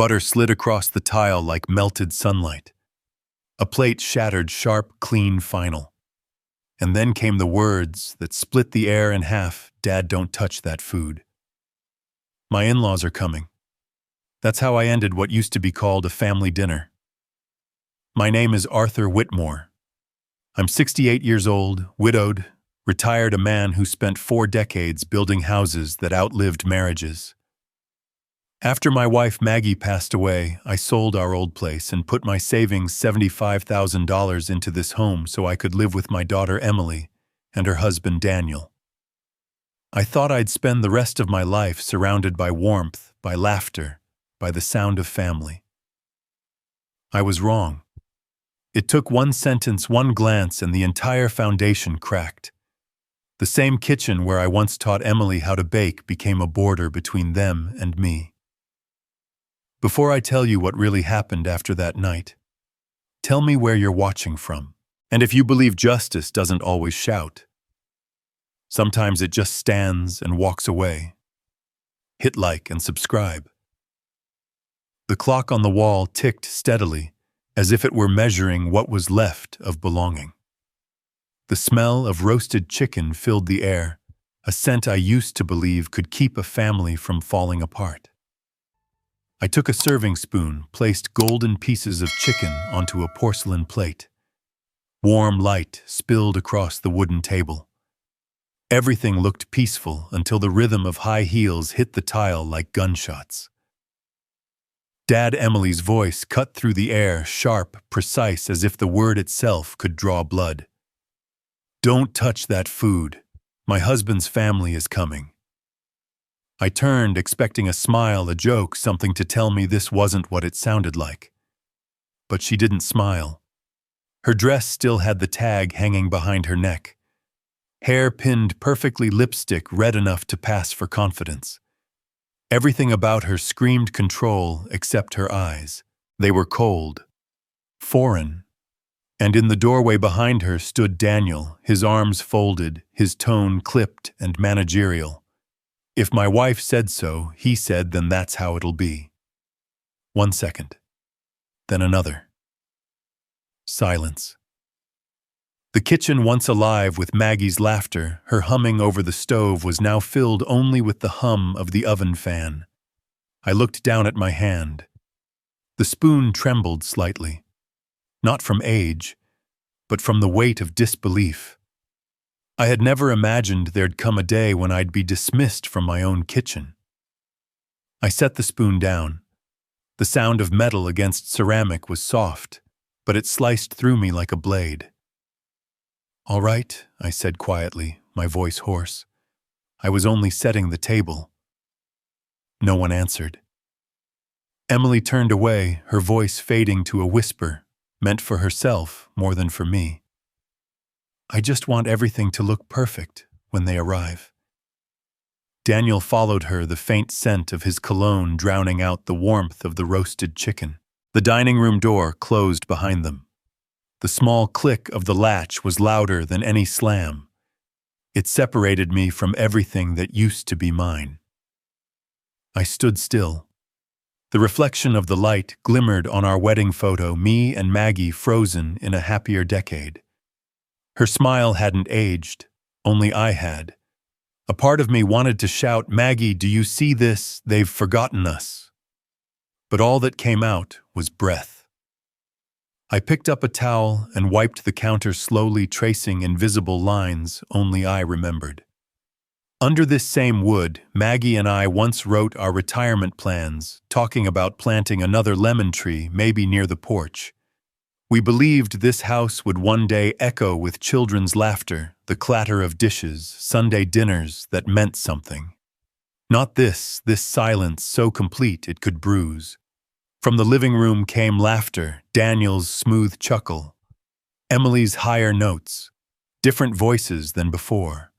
Butter slid across the tile like melted sunlight. A plate shattered sharp, clean, final. And then came the words that split the air in half. Dad, don't touch that food. My in-laws are coming. That's how I ended what used to be called a family dinner. My name is Arthur Whitmore. I'm 68 years old, widowed, retired, a man who spent 4 decades building houses that outlived marriages. After my wife Maggie passed away, I sold our old place and put my savings $75,000 into this home so I could live with my daughter Emily and her husband Daniel. I thought I'd spend the rest of my life surrounded by warmth, by laughter, by the sound of family. I was wrong. It took one sentence, one glance, and the entire foundation cracked. The same kitchen where I once taught Emily how to bake became a border between them and me. Before I tell you what really happened after that night, tell me where you're watching from, and if you believe justice doesn't always shout. Sometimes it just stands and walks away. Hit like and subscribe. The clock on the wall ticked steadily, as if it were measuring what was left of belonging. The smell of roasted chicken filled the air, a scent I used to believe could keep a family from falling apart. I took a serving spoon, placed golden pieces of chicken onto a porcelain plate. Warm light spilled across the wooden table. Everything looked peaceful until the rhythm of high heels hit the tile like gunshots. Dad Emily's voice cut through the air, sharp, precise, as if the word itself could draw blood. Don't touch that food. My husband's family is coming. I turned, expecting a smile, a joke, something to tell me this wasn't what it sounded like. But she didn't smile. Her dress still had the tag hanging behind her neck. Hair pinned perfectly, lipstick red enough to pass for confidence. Everything about her screamed control except her eyes. They were cold, foreign. And in the doorway behind her stood Daniel, his arms folded, his tone clipped and managerial. If my wife said so, he said, then that's how it'll be. 1 second. Then another. Silence. The kitchen, once alive with Maggie's laughter, her humming over the stove, was now filled only with the hum of the oven fan. I looked down at my hand. The spoon trembled slightly. Not from age, but from the weight of disbelief. I had never imagined there'd come a day when I'd be dismissed from my own kitchen. I set the spoon down. The sound of metal against ceramic was soft, but it sliced through me like a blade. All right, I said quietly, my voice hoarse. I was only setting the table. No one answered. Emily turned away, her voice fading to a whisper, meant for herself more than for me. I just want everything to look perfect when they arrive. Daniel followed her, the faint scent of his cologne drowning out the warmth of the roasted chicken. The dining room door closed behind them. The small click of the latch was louder than any slam. It separated me from everything that used to be mine. I stood still. The reflection of the light glimmered on our wedding photo, me and Maggie frozen in a happier decade. Her smile hadn't aged, only I had. A part of me wanted to shout, "Maggie, do you see this? They've forgotten us." But all that came out was breath. I picked up a towel and wiped the counter slowly, tracing invisible lines only I remembered. Under this same wood, Maggie and I once wrote our retirement plans, talking about planting another lemon tree, maybe near the porch. We believed this house would one day echo with children's laughter, the clatter of dishes, Sunday dinners that meant something. Not this silence so complete it could bruise. From the living room came laughter, Daniel's smooth chuckle, Emily's higher notes, different voices than before.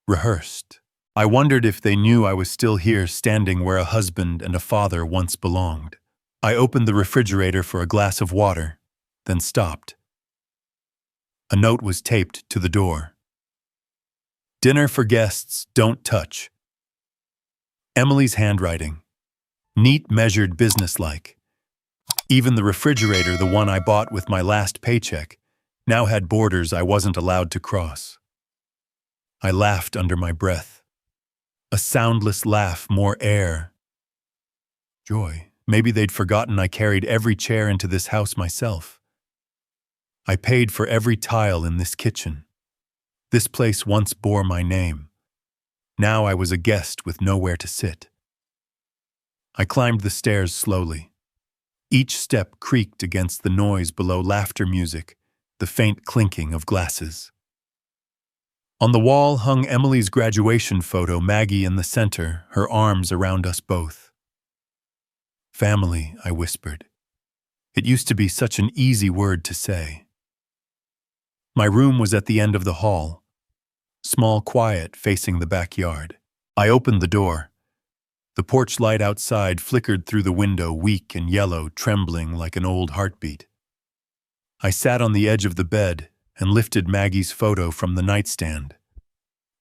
Rehearsed. I wondered if they knew I was still here, standing where a husband and a father once belonged. I opened the refrigerator for a glass of water, then stopped. A note was taped to the door. Dinner for guests, don't touch. Emily's handwriting. Neat, measured, businesslike. Even the refrigerator, the one I bought with my last paycheck, now had borders I wasn't allowed to cross. I laughed under my breath. A soundless laugh, more air. Joy. Maybe they'd forgotten I carried every chair into this house myself. I paid for every tile in this kitchen. This place once bore my name. Now I was a guest with nowhere to sit. I climbed the stairs slowly. Each step creaked against the noise below, laughter music, the faint clinking of glasses. On the wall hung Emily's graduation photo, Maggie in the center, her arms around us both. Family, I whispered. It used to be such an easy word to say. My room was at the end of the hall, small, quiet, facing the backyard. I opened the door. The porch light outside flickered through the window, weak and yellow, trembling like an old heartbeat. I sat on the edge of the bed and lifted Maggie's photo from the nightstand.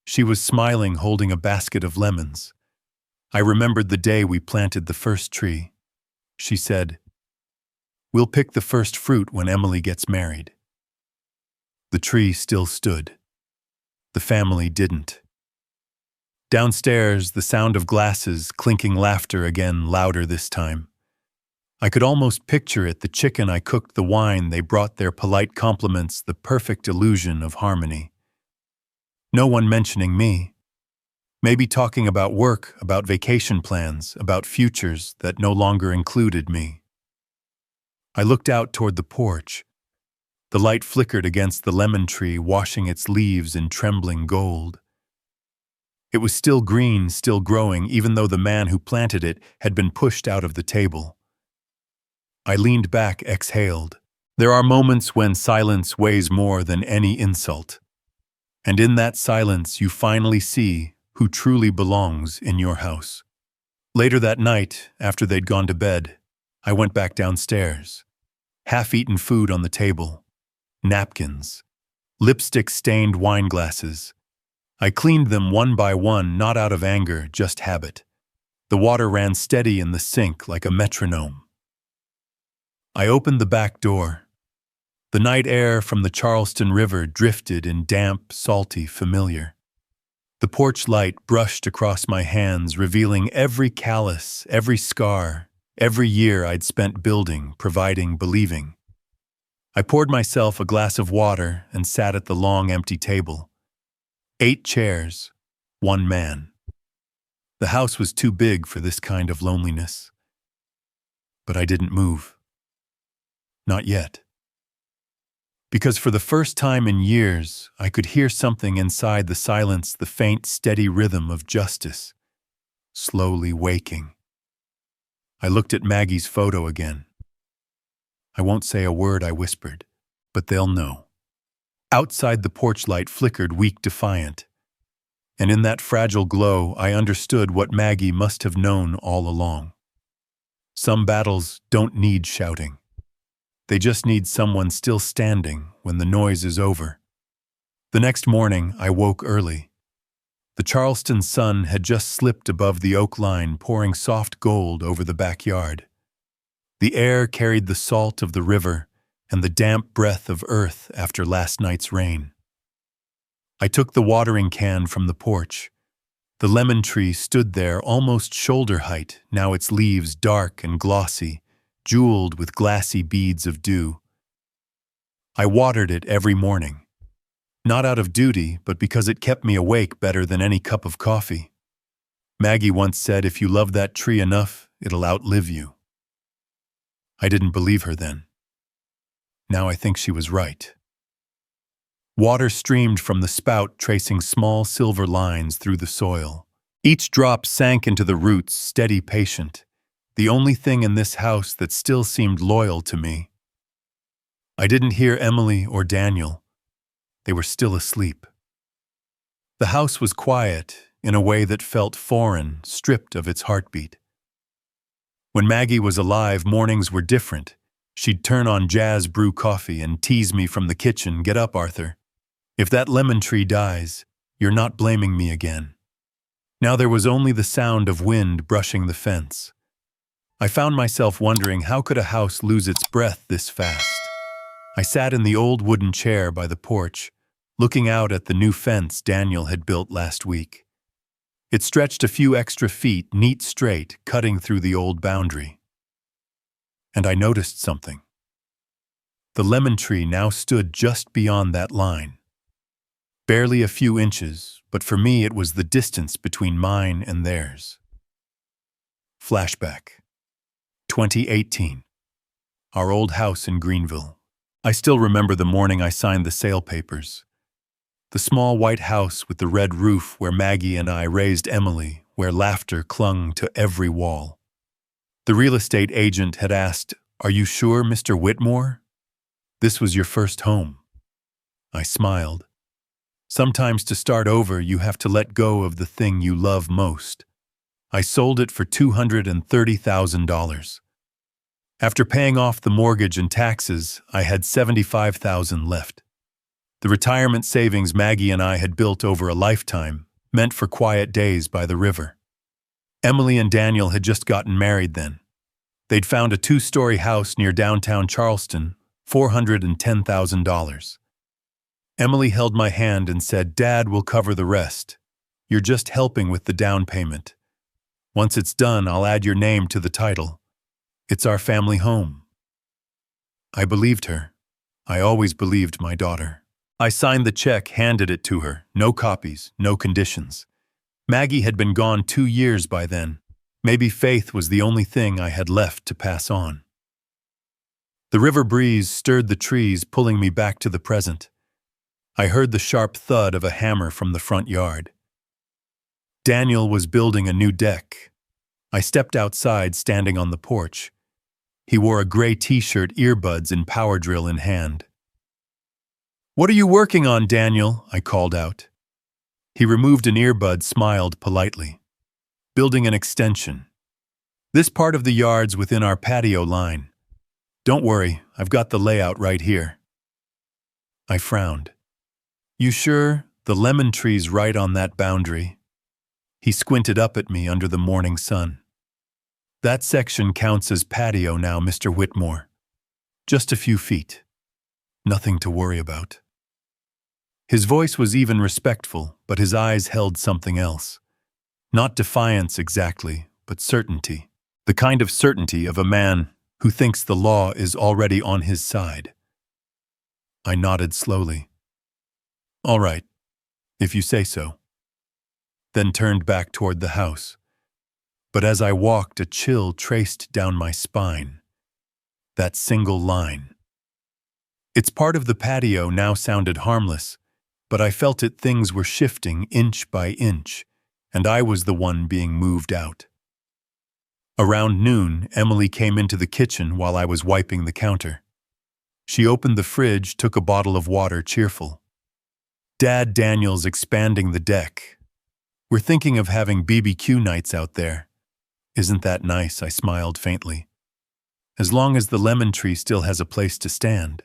She was smiling, holding a basket of lemons. I remembered the day we planted the first tree. She said, "We'll pick the first fruit when Emily gets married." The tree still stood. The family didn't. Downstairs, the sound of glasses, clinking, laughter again, louder this time. I could almost picture it, the chicken I cooked, the wine they brought, their polite compliments, the perfect illusion of harmony. No one mentioning me. Maybe talking about work, about vacation plans, about futures that no longer included me. I looked out toward the porch. The light flickered against the lemon tree, washing its leaves in trembling gold. It was still green, still growing, even though the man who planted it had been pushed out of the table. I leaned back, exhaled. There are moments when silence weighs more than any insult. And in that silence, you finally see who truly belongs in your house. Later that night, after they'd gone to bed, I went back downstairs. Half-eaten food on the table. Napkins. Lipstick-stained wine glasses. I cleaned them one by one, not out of anger, just habit. The water ran steady in the sink like a metronome. I opened the back door. The night air from the Charleston River drifted in damp, salty, familiar. The porch light brushed across my hands, revealing every callus, every scar, every year I'd spent building, providing, believing. I poured myself a glass of water and sat at the long, empty table. 8 chairs, 1 man. The house was too big for this kind of loneliness. But I didn't move. Not yet. Because for the first time in years, I could hear something inside the silence, the faint, steady rhythm of justice, slowly waking. I looked at Maggie's photo again. "I won't say a word," I whispered, "but they'll know." Outside, the porch light flickered, weak, defiant. And in that fragile glow, I understood what Maggie must have known all along. Some battles don't need shouting. They just need someone still standing when the noise is over. The next morning, I woke early. The Charleston sun had just slipped above the oak line, pouring soft gold over the backyard. The air carried the salt of the river and the damp breath of earth after last night's rain. I took the watering can from the porch. The lemon tree stood there almost shoulder height, now its leaves dark and glossy, jeweled with glassy beads of dew. I watered it every morning, not out of duty, but because it kept me awake better than any cup of coffee. Maggie once said, "If you love that tree enough, it'll outlive you." I didn't believe her then. Now I think she was right. Water streamed from the spout, tracing small silver lines through the soil. Each drop sank into the roots, steady, patient, the only thing in this house that still seemed loyal to me. I didn't hear Emily or Daniel. They were still asleep. The house was quiet in a way that felt foreign, stripped of its heartbeat. When Maggie was alive, mornings were different. She'd turn on jazz brew coffee and tease me from the kitchen, "Get up, Arthur. If that lemon tree dies, you're not blaming me again." Now there was only the sound of wind brushing the fence. I found myself wondering how could a house lose its breath this fast. I sat in the old wooden chair by the porch, looking out at the new fence Daniel had built last week. It stretched a few extra feet, neat straight, cutting through the old boundary. And I noticed something. The lemon tree now stood just beyond that line. Barely a few inches, but for me it was the distance between mine and theirs. Flashback. 2018. Our old house in Greenville. I still remember the morning I signed the sale papers. The small white house with the red roof where Maggie and I raised Emily, where laughter clung to every wall. The real estate agent had asked, "Are you sure, Mr. Whitmore? This was your first home." I smiled. Sometimes to start over, you have to let go of the thing you love most. I sold it for $230,000. After paying off the mortgage and taxes, I had $75,000 left. The retirement savings Maggie and I had built over a lifetime, meant for quiet days by the river. Emily and Daniel had just gotten married then. They'd found a 2-story house near downtown Charleston, $410,000. Emily held my hand and said, "Dad will cover the rest. You're just helping with the down payment. Once it's done, I'll add your name to the title. It's our family home." I believed her. I always believed my daughter. I signed the check, handed it to her. No copies, no conditions. Maggie had been gone 2 years by then. Maybe faith was the only thing I had left to pass on. The river breeze stirred the trees, pulling me back to the present. I heard the sharp thud of a hammer from the front yard. Daniel was building a new deck. I stepped outside, standing on the porch. He wore a gray t-shirt, earbuds, and power drill in hand. "What are you working on, Daniel?" I called out. He removed an earbud, smiled politely. "Building an extension. This part of the yard's within our patio line. Don't worry, I've got the layout right here." I frowned. "You sure? The lemon tree's right on that boundary." He squinted up at me under the morning sun. "That section counts as patio now, Mr. Whitmore. Just a few feet. Nothing to worry about." His voice was even respectful, but his eyes held something else. Not defiance exactly, but certainty. The kind of certainty of a man who thinks the law is already on his side. I nodded slowly. "All right, if you say so." Then turned back toward the house. But as I walked, a chill traced down my spine. That single line. Its part of the patio now sounded harmless, but I felt it things were shifting inch by inch, and I was the one being moved out. Around noon, Emily came into the kitchen while I was wiping the counter. She opened the fridge, took a bottle of water, cheerful. "Dad, Daniel's expanding the deck. We're thinking of having BBQ nights out there. Isn't that nice?" I smiled faintly. "As long as the lemon tree still has a place to stand."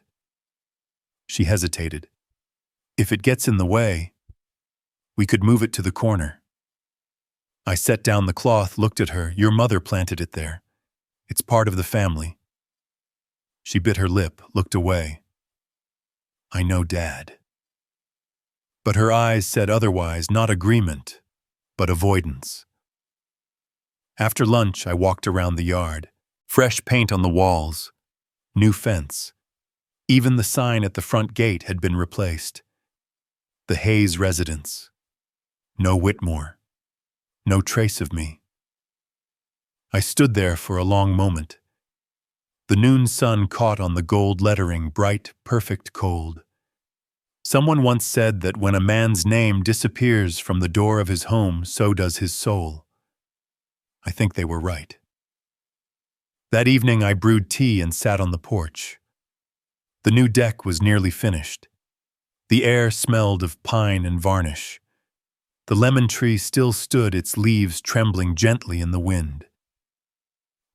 She hesitated. "If it gets in the way, we could move it to the corner." I set down the cloth, looked at her. "Your mother planted it there. It's part of the family." She bit her lip, looked away. "I know, Dad." But her eyes said otherwise, not agreement, but avoidance. After lunch, I walked around the yard. Fresh paint on the walls. New fence. Even the sign at the front gate had been replaced. The Hayes residence. No Whitmore. No trace of me. I stood there for a long moment. The noon sun caught on the gold lettering, bright, perfect cold. Someone once said that when a man's name disappears from the door of his home, so does his soul. I think they were right. That evening I brewed tea and sat on the porch. The new deck was nearly finished. The air smelled of pine and varnish. The lemon tree still stood, its leaves trembling gently in the wind.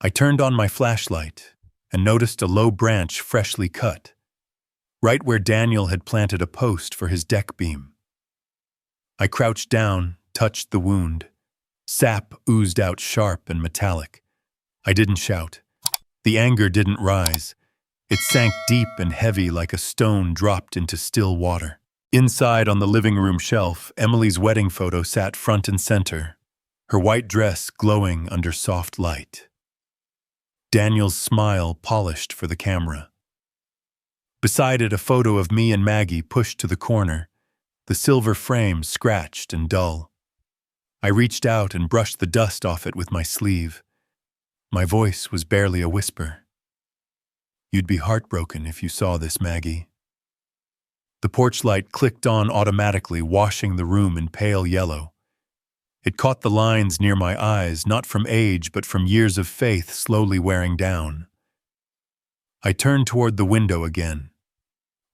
I turned on my flashlight and noticed a low branch freshly cut, right where Daniel had planted a post for his deck beam. I crouched down, touched the wound. Sap oozed out sharp and metallic. I didn't shout. The anger didn't rise. It sank deep and heavy like a stone dropped into still water. Inside on the living room shelf, Emily's wedding photo sat front and center, her white dress glowing under soft light. Daniel's smile polished for the camera. Beside it, a photo of me and Maggie pushed to the corner, the silver frame scratched and dull. I reached out and brushed the dust off it with my sleeve. My voice was barely a whisper. "You'd be heartbroken if you saw this, Maggie." The porch light clicked on automatically, washing the room in pale yellow. It caught the lines near my eyes, not from age, but from years of faith slowly wearing down. I turned toward the window again.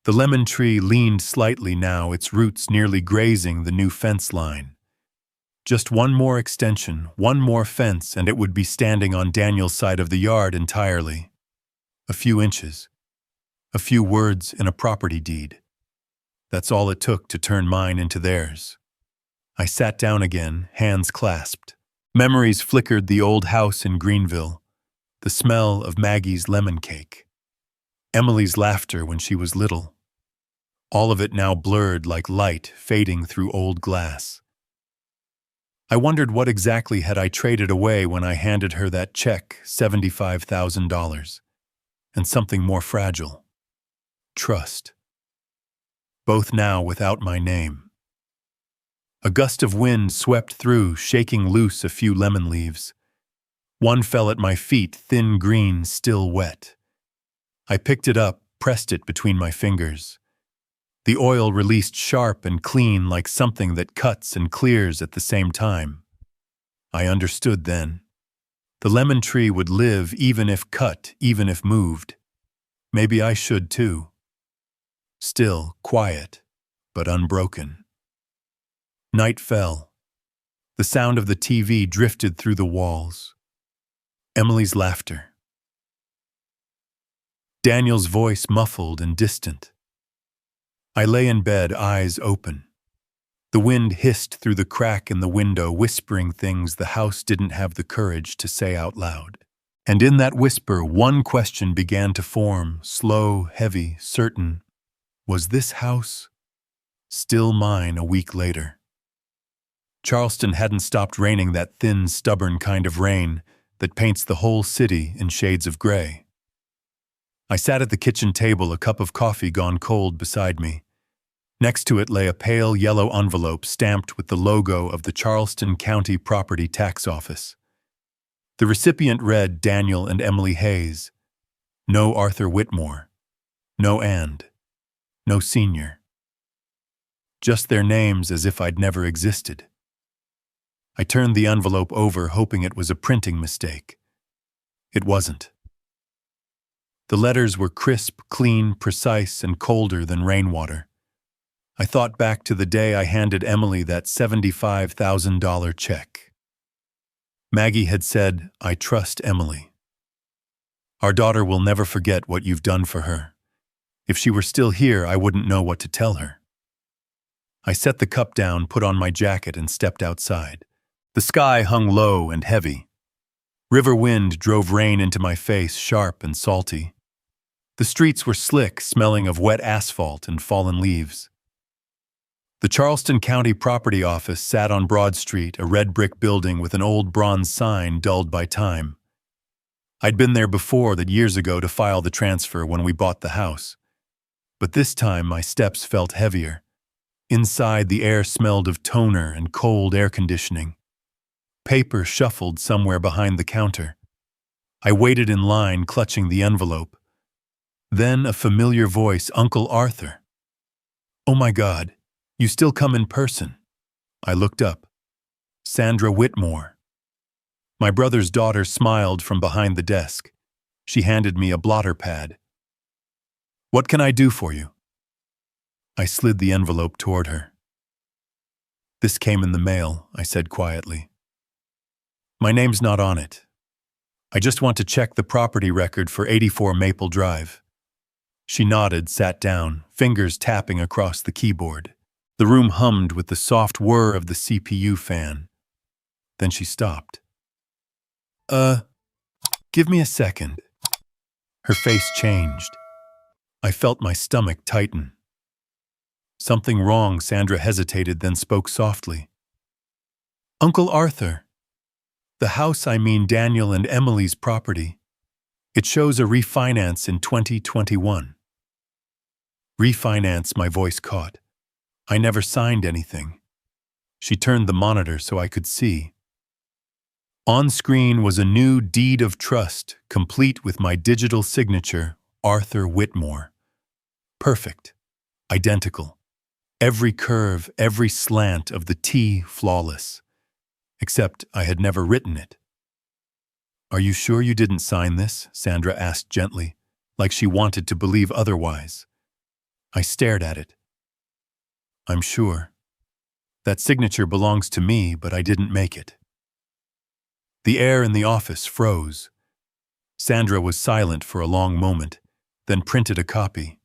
The lemon tree leaned slightly now, its roots nearly grazing the new fence line. Just one more extension, one more fence, and it would be standing on Daniel's side of the yard entirely. A few inches. A few words in a property deed. That's all it took to turn mine into theirs. I sat down again, hands clasped. Memories flickered: the old house in Greenville, the smell of Maggie's lemon cake, Emily's laughter when she was little. All of it now blurred like light fading through old glass. I wondered what exactly had I traded away when I handed her that check, $75,000, and something more fragile. Trust. Both now without my name. A gust of wind swept through, shaking loose a few lemon leaves. One fell at my feet, thin green, still wet. I picked it up, pressed it between my fingers. The oil released sharp and clean, like something that cuts and clears at the same time. I understood then. The lemon tree would live even if cut, even if moved. Maybe I should too. Still, quiet, but unbroken. Night fell. The sound of the TV drifted through the walls. Emily's laughter. Daniel's voice muffled and distant. I lay in bed, eyes open. The wind hissed through the crack in the window, whispering things the house didn't have the courage to say out loud. And in that whisper, one question began to form, slow, heavy, certain. Was this house still mine a week later? Charleston hadn't stopped raining, that thin, stubborn kind of rain that paints the whole city in shades of gray. I sat at the kitchen table, a cup of coffee gone cold beside me. Next to it lay a pale yellow envelope stamped with the logo of the Charleston County Property Tax Office. The recipient read Daniel and Emily Hayes. No Arthur Whitmore. No and. No senior. Just their names, as if I'd never existed. I turned the envelope over, hoping it was a printing mistake. It wasn't. The letters were crisp, clean, precise, and colder than rainwater. I thought back to the day I handed Emily that $75,000 check. Maggie had said, "I trust Emily. Our daughter will never forget what you've done for her. If she were still here, I wouldn't know what to tell her." I set the cup down, put on my jacket, and stepped outside. The sky hung low and heavy. River wind drove rain into my face, sharp and salty. The streets were slick, smelling of wet asphalt and fallen leaves. The Charleston County Property Office sat on Broad Street, a red brick building with an old bronze sign dulled by time. I'd been there before that years ago to file the transfer when we bought the house. But this time my steps felt heavier. Inside, the air smelled of toner and cold air conditioning. Paper shuffled somewhere behind the counter. I waited in line, clutching the envelope. Then a familiar voice, Uncle Arthur. "Oh my God, you still come in person." I looked up. Sandra Whitmore. My brother's daughter smiled from behind the desk. She handed me a blotter pad. "What can I do for you?" I slid the envelope toward her. "This came in the mail," I said quietly. "My name's not on it. I just want to check the property record for 84 Maple Drive." She nodded, sat down, fingers tapping across the keyboard. The room hummed with the soft whir of the CPU fan. Then she stopped. Give me a second. Her face changed. I felt my stomach tighten. Something wrong, Sandra hesitated, then spoke softly. Uncle Arthur. The house, I mean Daniel and Emily's property. It shows a refinance in 2021. Refinance, my voice caught. I never signed anything. She turned the monitor so I could see. On screen was a new deed of trust, complete with my digital signature, Arthur Whitmore. Perfect. Identical. Every curve, every slant of the T flawless. Except I had never written it. Are you sure you didn't sign this? Sandra asked gently, like she wanted to believe otherwise. I stared at it. I'm sure. That signature belongs to me, but I didn't make it. The air in the office froze. Sandra was silent for a long moment, then printed a copy.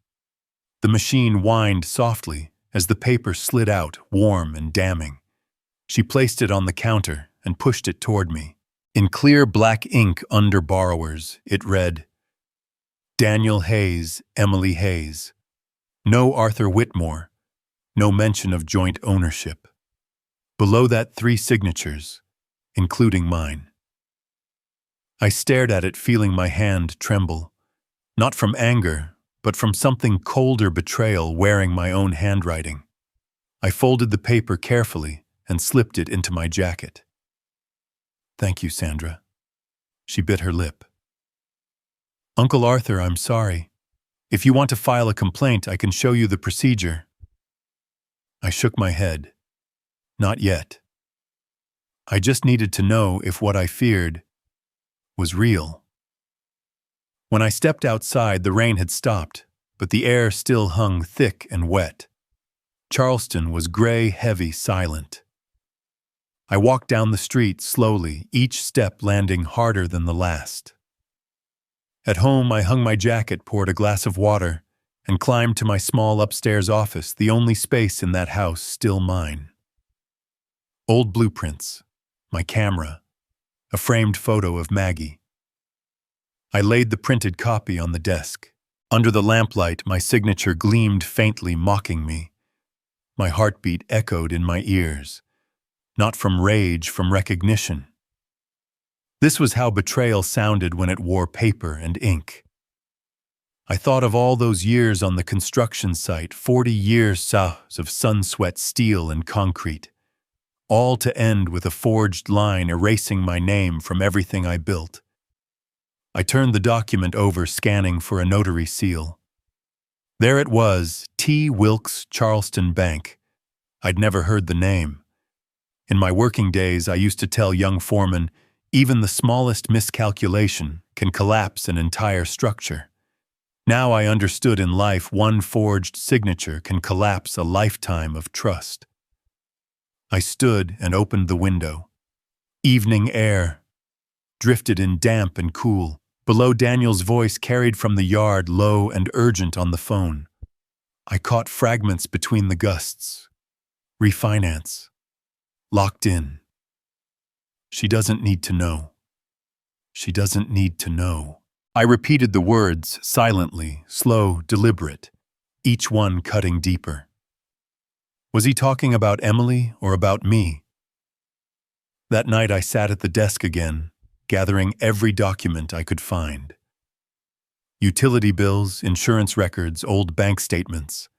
The machine whined softly as the paper slid out, warm and damning. She placed it on the counter and pushed it toward me. In clear black ink under borrowers, it read, Daniel Hayes, Emily Hayes. No Arthur Whitmore. No mention of joint ownership. Below that, 3 signatures, including mine. I stared at it, feeling my hand tremble, not from anger, but from something colder, betrayal, wearing my own handwriting. I folded the paper carefully and slipped it into my jacket. Thank you, Sandra. She bit her lip. Uncle Arthur, I'm sorry. If you want to file a complaint, I can show you the procedure. I shook my head. Not yet. I just needed to know if what I feared was real. When I stepped outside, the rain had stopped, but the air still hung thick and wet. Charleston was gray, heavy, silent. I walked down the street slowly, each step landing harder than the last. At home, I hung my jacket, poured a glass of water, and climbed to my small upstairs office, the only space in that house still mine. Old blueprints, my camera, a framed photo of Maggie. I laid the printed copy on the desk. Under the lamplight, my signature gleamed faintly, mocking me. My heartbeat echoed in my ears, not from rage, from recognition. This was how betrayal sounded when it wore paper and ink. I thought of all those years on the construction site, 40 years of sun-sweat steel and concrete, all to end with a forged line erasing my name from everything I built. I turned the document over, scanning for a notary seal. There it was, T. Wilkes Charleston Bank. I'd never heard the name. In my working days, I used to tell young foremen, even the smallest miscalculation can collapse an entire structure. Now I understood, in life, one forged signature can collapse a lifetime of trust. I stood and opened the window. Evening air drifted in, damp and cool. Below, Daniel's voice carried from the yard, low and urgent on the phone. I caught fragments between the gusts. Refinance. Locked in. She doesn't need to know. She doesn't need to know. I repeated the words silently, slow, deliberate, each one cutting deeper. Was he talking about Emily or about me? That night I sat at the desk again, gathering every document I could find. Utility bills, insurance records, old bank statements.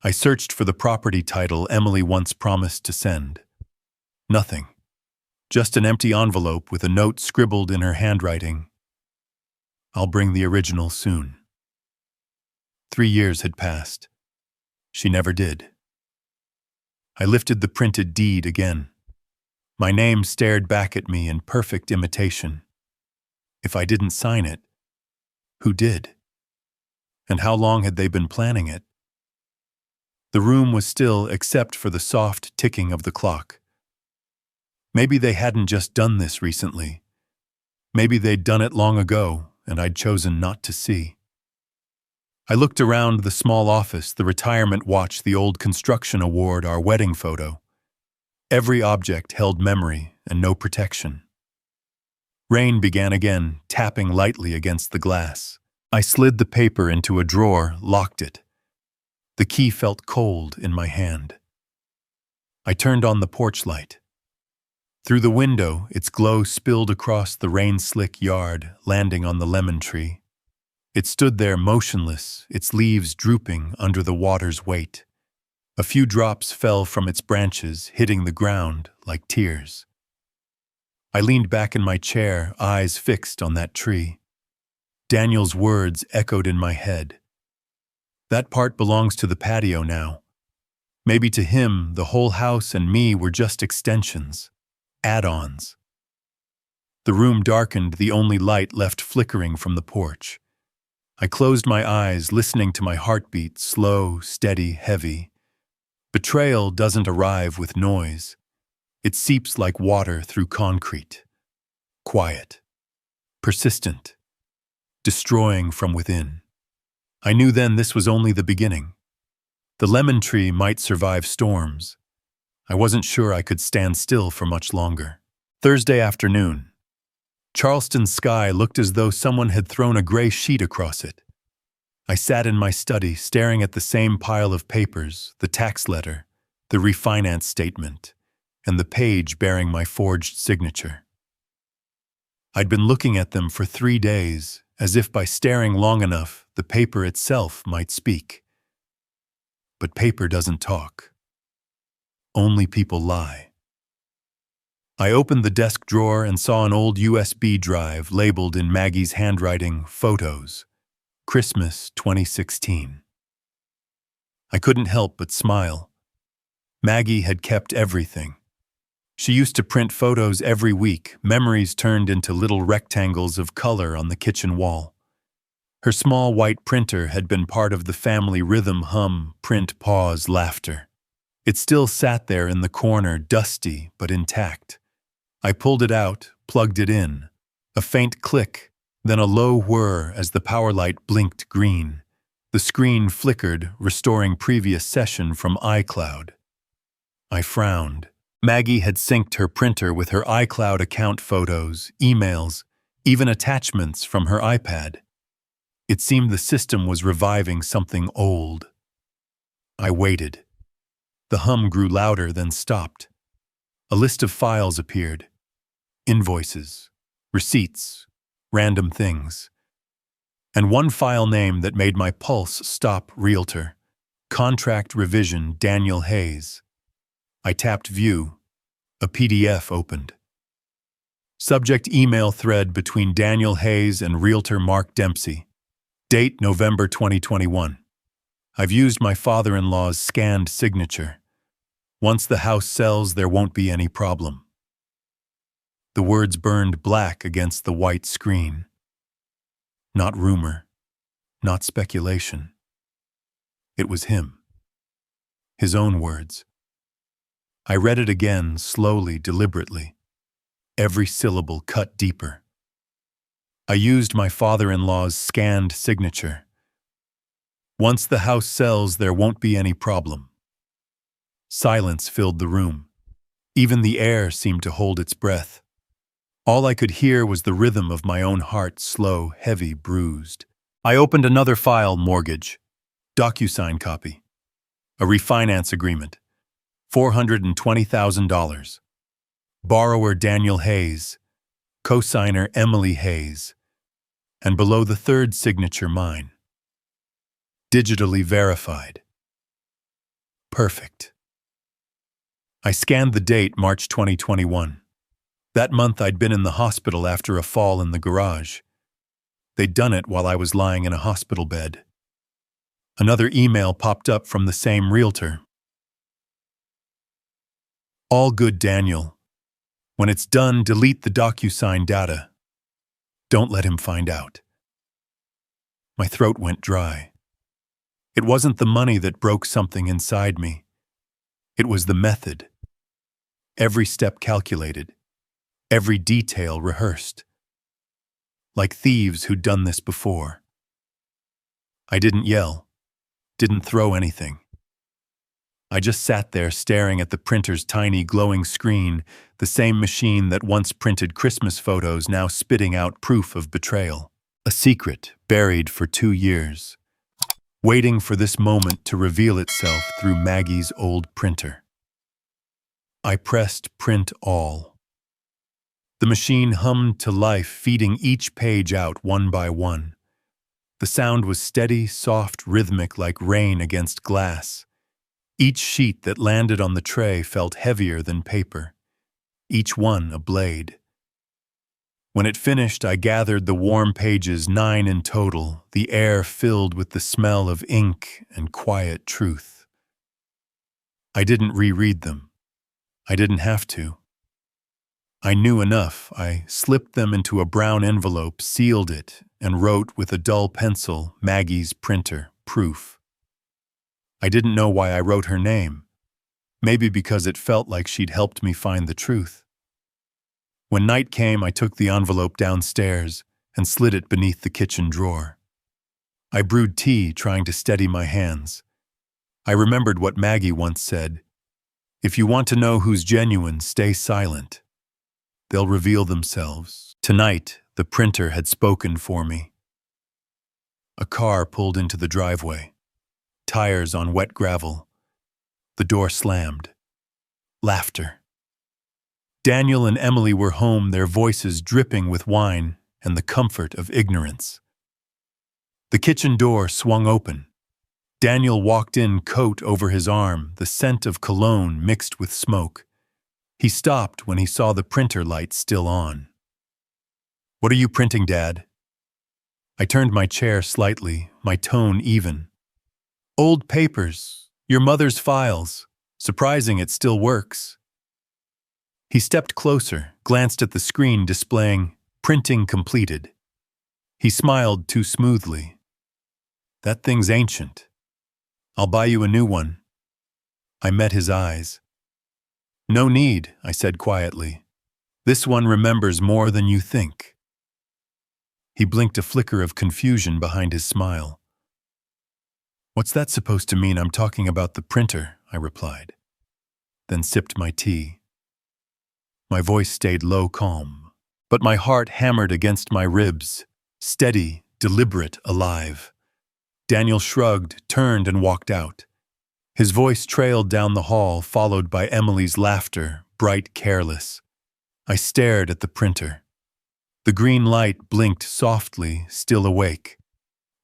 I searched for the property title Emily once promised to send. Nothing. Just an empty envelope with a note scribbled in her handwriting. I'll bring the original soon. 3 years had passed. She never did. I lifted the printed deed again. My name stared back at me in perfect imitation. If I didn't sign it, who did? And how long had they been planning it? The room was still except for the soft ticking of the clock. Maybe they hadn't just done this recently. Maybe they'd done it long ago, and I'd chosen not to see. I looked around the small office, the retirement watch, the old construction award, our wedding photo. Every object held memory and no protection. Rain began again, tapping lightly against the glass. I slid the paper into a drawer, locked it. The key felt cold in my hand. I turned on the porch light. Through the window, its glow spilled across the rain-slick yard, landing on the lemon tree. It stood there motionless, its leaves drooping under the water's weight. A few drops fell from its branches, hitting the ground like tears. I leaned back in my chair, eyes fixed on that tree. Daniel's words echoed in my head. That part belongs to the patio now. Maybe to him, the whole house and me were just extensions, add-ons. The room darkened, the only light left flickering from the porch. I closed my eyes, listening to my heartbeat, slow, steady, heavy. Betrayal doesn't arrive with noise. It seeps like water through concrete. Quiet. Persistent. Destroying from within. I knew then this was only the beginning. The lemon tree might survive storms. I wasn't sure I could stand still for much longer. Thursday afternoon. Charleston's sky looked as though someone had thrown a gray sheet across it. I sat in my study, staring at the same pile of papers, the tax letter, the refinance statement, and the page bearing my forged signature. I'd been looking at them for 3 days, as if by staring long enough, the paper itself might speak. But paper doesn't talk. Only people lie. I opened the desk drawer and saw an old USB drive labeled in Maggie's handwriting, Photos, Christmas 2016. I couldn't help but smile. Maggie had kept everything. She used to print photos every week, memories turned into little rectangles of color on the kitchen wall. Her small white printer had been part of the family rhythm, hum, print, pause, laughter. It still sat there in the corner, dusty but intact. I pulled it out, plugged it in. A faint click, then a low whir as the power light blinked green. The screen flickered, restoring previous session from iCloud. I frowned. Maggie had synced her printer with her iCloud account, photos, emails, even attachments from her iPad. It seemed the system was reviving something old. I waited. The hum grew louder, then stopped. A list of files appeared. Invoices, receipts, random things. And one file name that made my pulse stop: Realtor. Contract revision, Daniel Hayes. I tapped View. A PDF opened. Subject: email thread between Daniel Hayes and Realtor Mark Dempsey. Date: November 2021. I've used my father-in-law's scanned signature. Once the house sells, there won't be any problem. The words burned black against the white screen. Not rumor, not speculation. It was him. His own words. I read it again, slowly, deliberately. Every syllable cut deeper. I used my father-in-law's scanned signature. Once the house sells, there won't be any problem. Silence filled the room. Even the air seemed to hold its breath. All I could hear was the rhythm of my own heart, slow, heavy, bruised. I opened another file: mortgage, DocuSign copy, a refinance agreement, $420,000. Borrower Daniel Hayes, cosigner Emily Hayes, and below the third signature, mine. Digitally verified. Perfect. I scanned the date, March 2021. That month I'd been in the hospital after a fall in the garage. They'd done it while I was lying in a hospital bed. Another email popped up from the same realtor. All good, Daniel. When it's done, delete the DocuSign data. Don't let him find out. My throat went dry. It wasn't the money that broke something inside me. It was the method. Every step calculated. Every detail rehearsed. Like thieves who'd done this before. I didn't yell. Didn't throw anything. I just sat there staring at the printer's tiny glowing screen, the same machine that once printed Christmas photos now spitting out proof of betrayal. A secret buried for 2 years, waiting for this moment to reveal itself through Maggie's old printer. I pressed print all. The machine hummed to life, feeding each page out one by one. The sound was steady, soft, rhythmic like rain against glass. Each sheet that landed on the tray felt heavier than paper, each one a blade. When it finished, I gathered the warm pages, 9 in total, the air filled with the smell of ink and quiet truth. I didn't reread them. I didn't have to. I knew enough. I slipped them into a brown envelope, sealed it, and wrote with a dull pencil, Maggie's printer, proof. I didn't know why I wrote her name. Maybe because it felt like she'd helped me find the truth. When night came, I took the envelope downstairs and slid it beneath the kitchen drawer. I brewed tea, trying to steady my hands. I remembered what Maggie once said, "If you want to know who's genuine, stay silent. They'll reveal themselves." Tonight, the printer had spoken for me. A car pulled into the driveway. Tires on wet gravel. The door slammed. Laughter. Daniel and Emily were home, their voices dripping with wine and the comfort of ignorance. The kitchen door swung open. Daniel walked in, coat over his arm, the scent of cologne mixed with smoke. He stopped when he saw the printer light still on. "What are you printing, Dad?" I turned my chair slightly, my tone even. "Old papers, your mother's files. Surprising it still works." He stepped closer, glanced at the screen displaying "Printing completed." He smiled too smoothly. "That thing's ancient. I'll buy you a new one." I met his eyes. "No need," I said quietly. "This one remembers more than you think." He blinked a flicker of confusion behind his smile. "What's that supposed to mean? I'm talking about the printer," I replied, then sipped my tea. My voice stayed low, calm, but my heart hammered against my ribs, steady, deliberate, alive. Daniel shrugged, turned, and walked out. His voice trailed down the hall, followed by Emily's laughter, bright, careless. I stared at the printer. The green light blinked softly, still awake.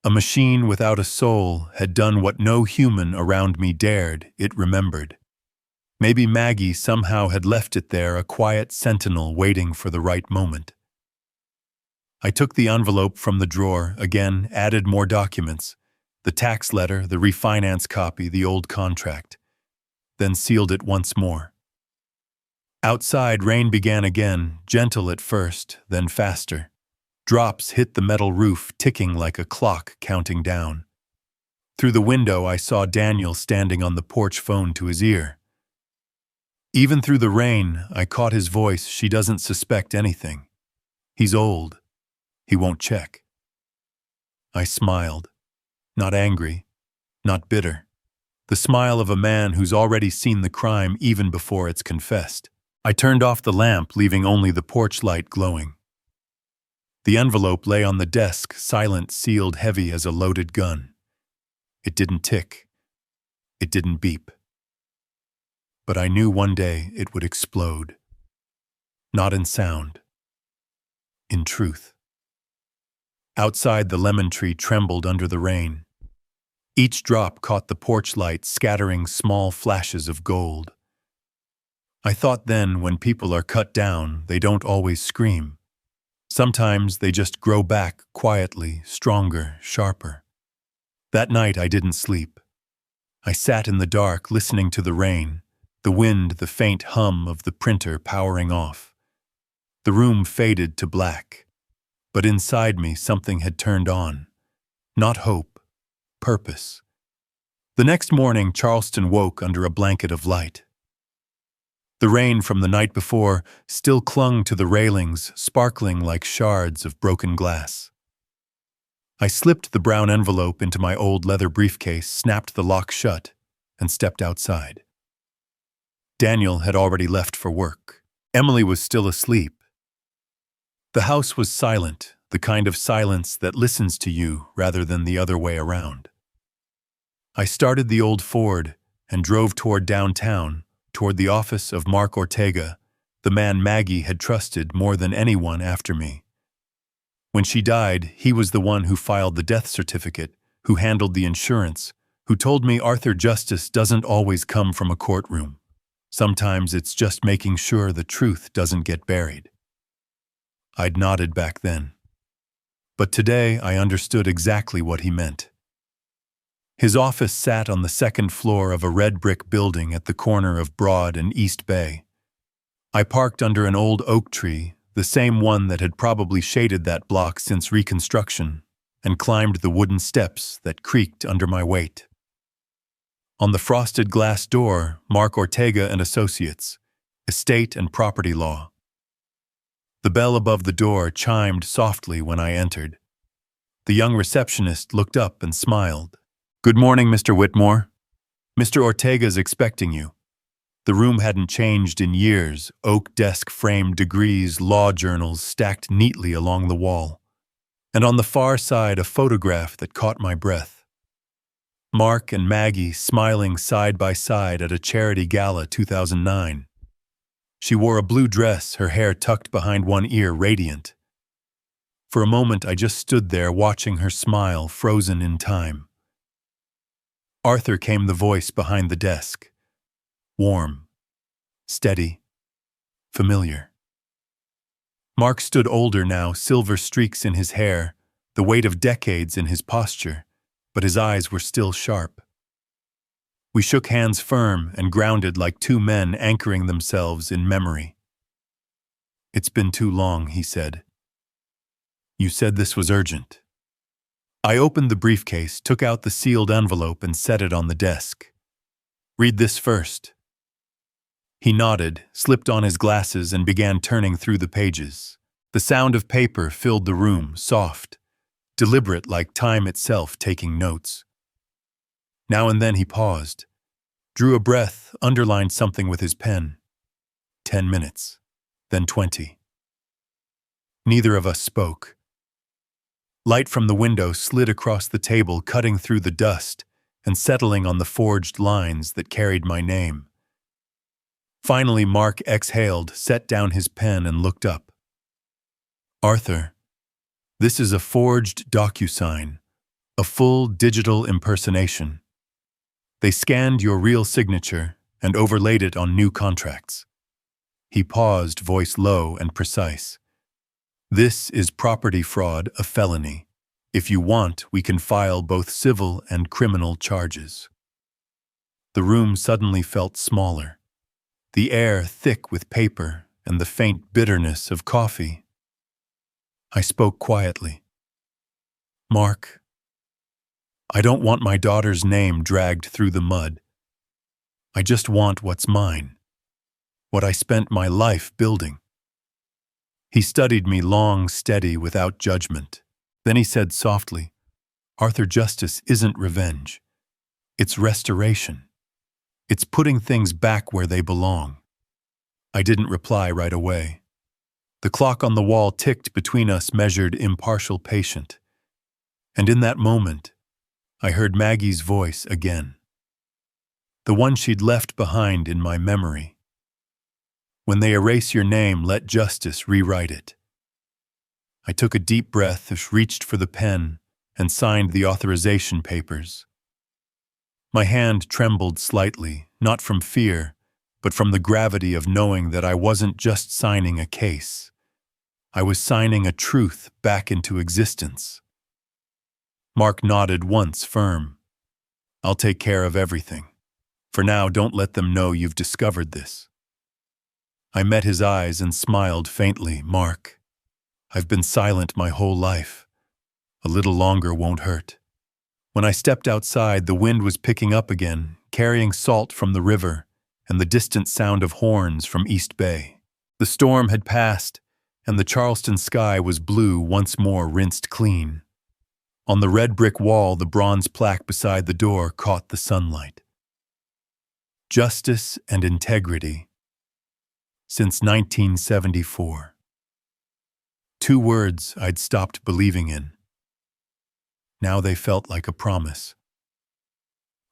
A machine without a soul had done what no human around me dared, it remembered. Maybe Maggie somehow had left it there, a quiet sentinel waiting for the right moment. I took the envelope from the drawer, again added more documents, the tax letter, the refinance copy, the old contract, then sealed it once more. Outside, rain began again, gentle at first, then faster. Drops hit the metal roof, ticking like a clock counting down. Through the window, I saw Daniel standing on the porch, phone to his ear. Even through the rain, I caught his voice. "She doesn't suspect anything. He's old. He won't check." I smiled. Not angry, not bitter. The smile of a man who's already seen the crime even before it's confessed. I turned off the lamp, leaving only the porch light glowing. The envelope lay on the desk, silent, sealed, heavy as a loaded gun. It didn't tick. It didn't beep. But I knew one day it would explode. Not in sound. In truth. Outside, the lemon tree trembled under the rain. Each drop caught the porch light, scattering small flashes of gold. I thought then, when people are cut down, they don't always scream. Sometimes they just grow back quietly, stronger, sharper. That night I didn't sleep. I sat in the dark, listening to the rain, the wind, the faint hum of the printer powering off. The room faded to black, but inside me something had turned on. Not hope, purpose. The next morning, Charleston woke under a blanket of light. The rain from the night before still clung to the railings, sparkling like shards of broken glass. I slipped the brown envelope into my old leather briefcase, snapped the lock shut, and stepped outside. Daniel had already left for work. Emily was still asleep. The house was silent, the kind of silence that listens to you rather than the other way around. I started the old Ford and drove toward downtown, toward the office of Mark Ortega, the man Maggie had trusted more than anyone after me. When she died, he was the one who filed the death certificate, who handled the insurance, who told me Arthur justice doesn't always come from a courtroom. Sometimes it's just making sure the truth doesn't get buried. I'd nodded back then. But today I understood exactly what he meant. His office sat on the second floor of a red brick building at the corner of Broad and East Bay. I parked under an old oak tree, the same one that had probably shaded that block since Reconstruction, and climbed the wooden steps that creaked under my weight. On the frosted glass door, Mark Ortega and Associates, Estate and Property Law. The bell above the door chimed softly when I entered. The young receptionist looked up and smiled. "Good morning, Mr. Whitmore. Mr. Ortega's expecting you." The room hadn't changed in years, oak desk-framed degrees, law journals stacked neatly along the wall. And on the far side, a photograph that caught my breath. Mark and Maggie smiling side by side at a charity gala 2009. She wore a blue dress, her hair tucked behind one ear, radiant. For a moment, I just stood there watching her smile, frozen in time. Arthur came the voice behind the desk. Warm, steady, familiar. Mark stood older now, silver streaks in his hair, the weight of decades in his posture, but his eyes were still sharp. We shook hands firm and grounded like two men anchoring themselves in memory. "It's been too long," he said. "You said this was urgent." I opened the briefcase, took out the sealed envelope and set it on the desk. "Read this first." He nodded, slipped on his glasses and began turning through the pages. The sound of paper filled the room, soft, deliberate like time itself taking notes. Now and then he paused, drew a breath, underlined something with his pen. 10 minutes, then 20. Neither of us spoke. Light from the window slid across the table, cutting through the dust and settling on the forged lines that carried my name. Finally, Mark exhaled, set down his pen and looked up. "Arthur, this is a forged DocuSign, a full digital impersonation. They scanned your real signature and overlaid it on new contracts." He paused, voice low and precise. "This is property fraud, a felony. If you want, we can file both civil and criminal charges." The room suddenly felt smaller, the air thick with paper and the faint bitterness of coffee. I spoke quietly. "Mark, I don't want my daughter's name dragged through the mud. I just want what's mine, what I spent my life building." He studied me long, steady, without judgment. Then he said softly, "Arthur, justice isn't revenge. It's restoration. It's putting things back where they belong." I didn't reply right away. The clock on the wall ticked between us, measured impartial, patient. And in that moment, I heard Maggie's voice again. The one she'd left behind in my memory. "When they erase your name, let justice rewrite it." I took a deep breath, reached for the pen, and signed the authorization papers. My hand trembled slightly, not from fear, but from the gravity of knowing that I wasn't just signing a case. I was signing a truth back into existence. Mark nodded once, firm. "I'll take care of everything. For now, don't let them know you've discovered this." I met his eyes and smiled faintly. "Mark, I've been silent my whole life. A little longer won't hurt." When I stepped outside, the wind was picking up again, carrying salt from the river and the distant sound of horns from East Bay. The storm had passed, and the Charleston sky was blue, once more rinsed clean. On the red brick wall, the bronze plaque beside the door caught the sunlight. Justice and integrity. Since 1974. 2 words I'd stopped believing in. Now they felt like a promise.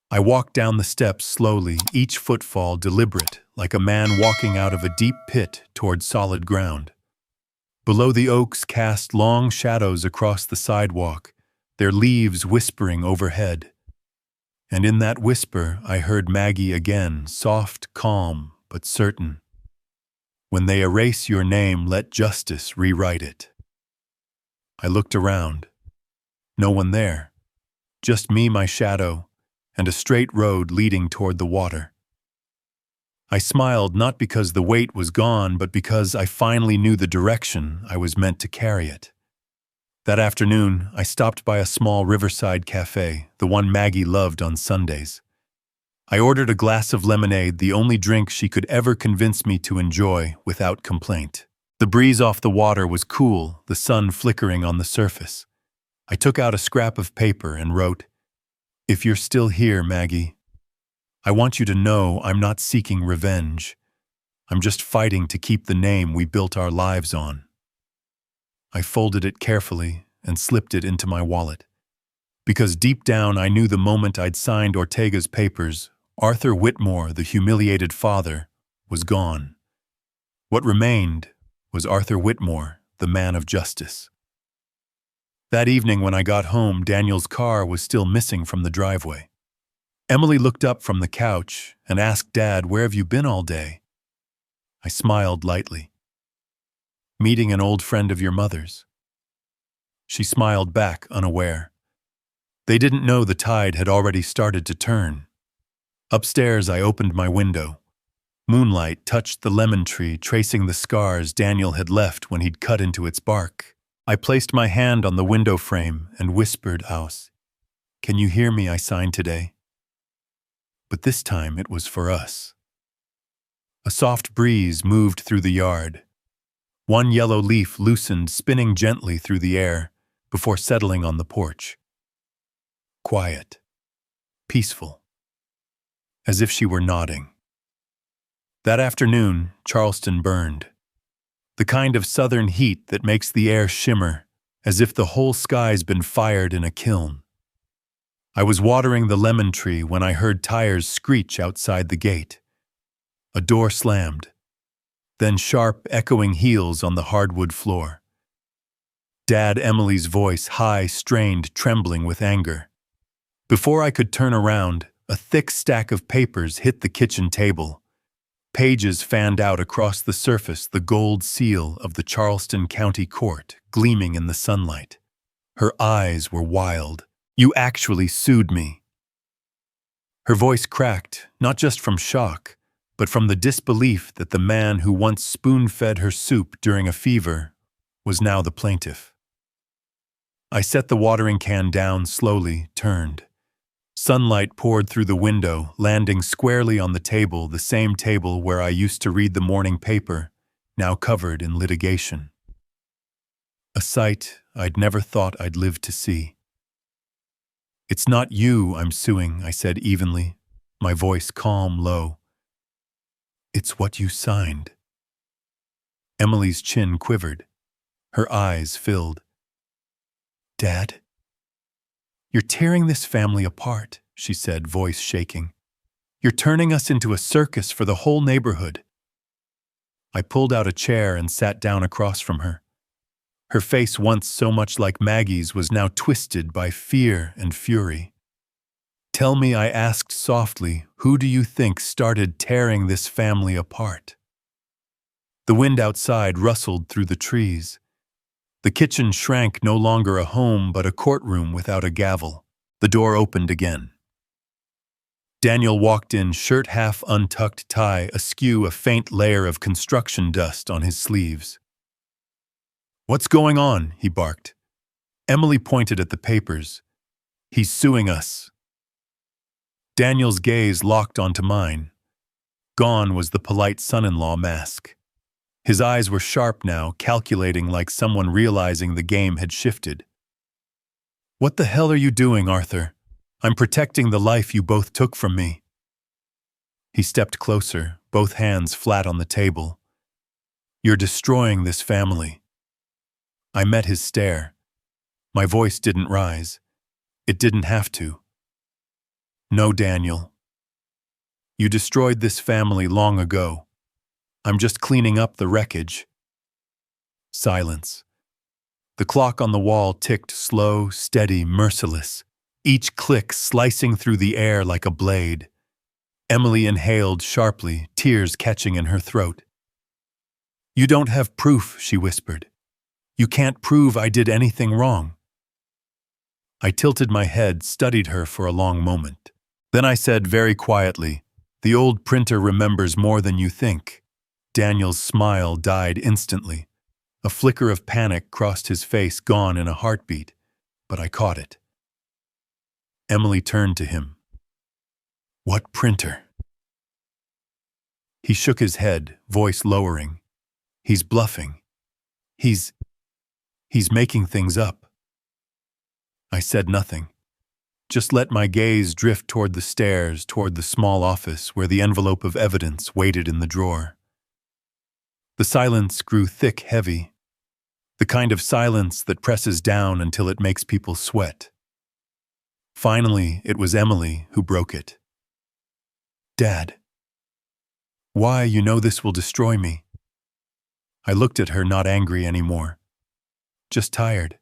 I walked down the steps slowly, each footfall deliberate, like a man walking out of a deep pit toward solid ground. Below the oaks cast long shadows across the sidewalk, their leaves whispering overhead. And in that whisper, I heard Maggie again, soft, calm, but certain. When they erase your name, let justice rewrite it. I looked around. No one there. Just me, my shadow, and a straight road leading toward the water. I smiled not because the weight was gone, but because I finally knew the direction I was meant to carry it. That afternoon, I stopped by a small riverside cafe, the one Maggie loved on Sundays. I ordered a glass of lemonade, the only drink she could ever convince me to enjoy without complaint. The breeze off the water was cool, the sun flickering on the surface. I took out a scrap of paper and wrote, "If you're still here, Maggie, I want you to know I'm not seeking revenge. I'm just fighting to keep the name we built our lives on." I folded it carefully and slipped it into my wallet. Because deep down I knew the moment I'd signed Ortega's papers, Arthur Whitmore, the humiliated father, was gone. What remained was Arthur Whitmore, the man of justice. That evening when I got home, Daniel's car was still missing from the driveway. Emily looked up from the couch and asked Dad, "Where have you been all day?" I smiled lightly. "Meeting an old friend of your mother's." She smiled back, unaware. They didn't know the tide had already started to turn. Upstairs, I opened my window. Moonlight touched the lemon tree, tracing the scars Daniel had left when he'd cut into its bark. I placed my hand on the window frame and whispered, "Aus, can you hear me? I signed today." But this time it was for us. A soft breeze moved through the yard. One yellow leaf loosened, spinning gently through the air before settling on the porch. Quiet. Peaceful. As if she were nodding. That afternoon, Charleston burned. The kind of southern heat that makes the air shimmer, as if the whole sky's been fired in a kiln. I was watering the lemon tree when I heard tires screech outside the gate. A door slammed. Then sharp, echoing heels on the hardwood floor. Dad Emily's voice, high, strained, trembling with anger. Before I could turn around, a thick stack of papers hit the kitchen table. Pages fanned out across the surface, the gold seal of the Charleston County Court gleaming in the sunlight. Her eyes were wild. "You actually sued me." Her voice cracked, not just from shock, but from the disbelief that the man who once spoon-fed her soup during a fever was now the plaintiff. I set the watering can down slowly, turned. Sunlight poured through the window, landing squarely on the table, the same table where I used to read the morning paper, now covered in litigation. A sight I'd never thought I'd live to see. "It's not you I'm suing," I said evenly, my voice calm, low. "It's what you signed." Emily's chin quivered. Her eyes filled. "Dad? You're tearing this family apart," she said, voice shaking. "You're turning us into a circus for the whole neighborhood." I pulled out a chair and sat down across from her. Her face, once so much like Maggie's, was now twisted by fear and fury. "Tell me," I asked softly, "who do you think started tearing this family apart?" The wind outside rustled through the trees. The kitchen shrank, no longer a home but a courtroom without a gavel. The door opened again. Daniel walked in, shirt half untucked, tie askew, a faint layer of construction dust on his sleeves. "What's going on?" he barked. Emily pointed at the papers. "He's suing us." Daniel's gaze locked onto mine. Gone was the polite son-in-law mask. His eyes were sharp now, calculating, like someone realizing the game had shifted. "What the hell are you doing, Arthur? I'm protecting the life you both took from me." He stepped closer, both hands flat on the table. "You're destroying this family." I met his stare. My voice didn't rise. It didn't have to. "No, Daniel. You destroyed this family long ago. I'm just cleaning up the wreckage." Silence. The clock on the wall ticked slow, steady, merciless, each click slicing through the air like a blade. Emily inhaled sharply, tears catching in her throat. "You don't have proof," she whispered. "You can't prove I did anything wrong." I tilted my head, studied her for a long moment. Then I said very quietly, "The old printer remembers more than you think." Daniel's smile died instantly. A flicker of panic crossed his face, gone in a heartbeat, but I caught it. Emily turned to him. "What printer?" He shook his head, voice lowering. "He's bluffing. He's making things up." I said nothing. Just let my gaze drift toward the stairs, toward the small office where the envelope of evidence waited in the drawer. The silence grew thick, heavy. The kind of silence that presses down until it makes people sweat. Finally, it was Emily who broke it. "Dad. Why, you know this will destroy me." I looked at her, not angry anymore. Just tired.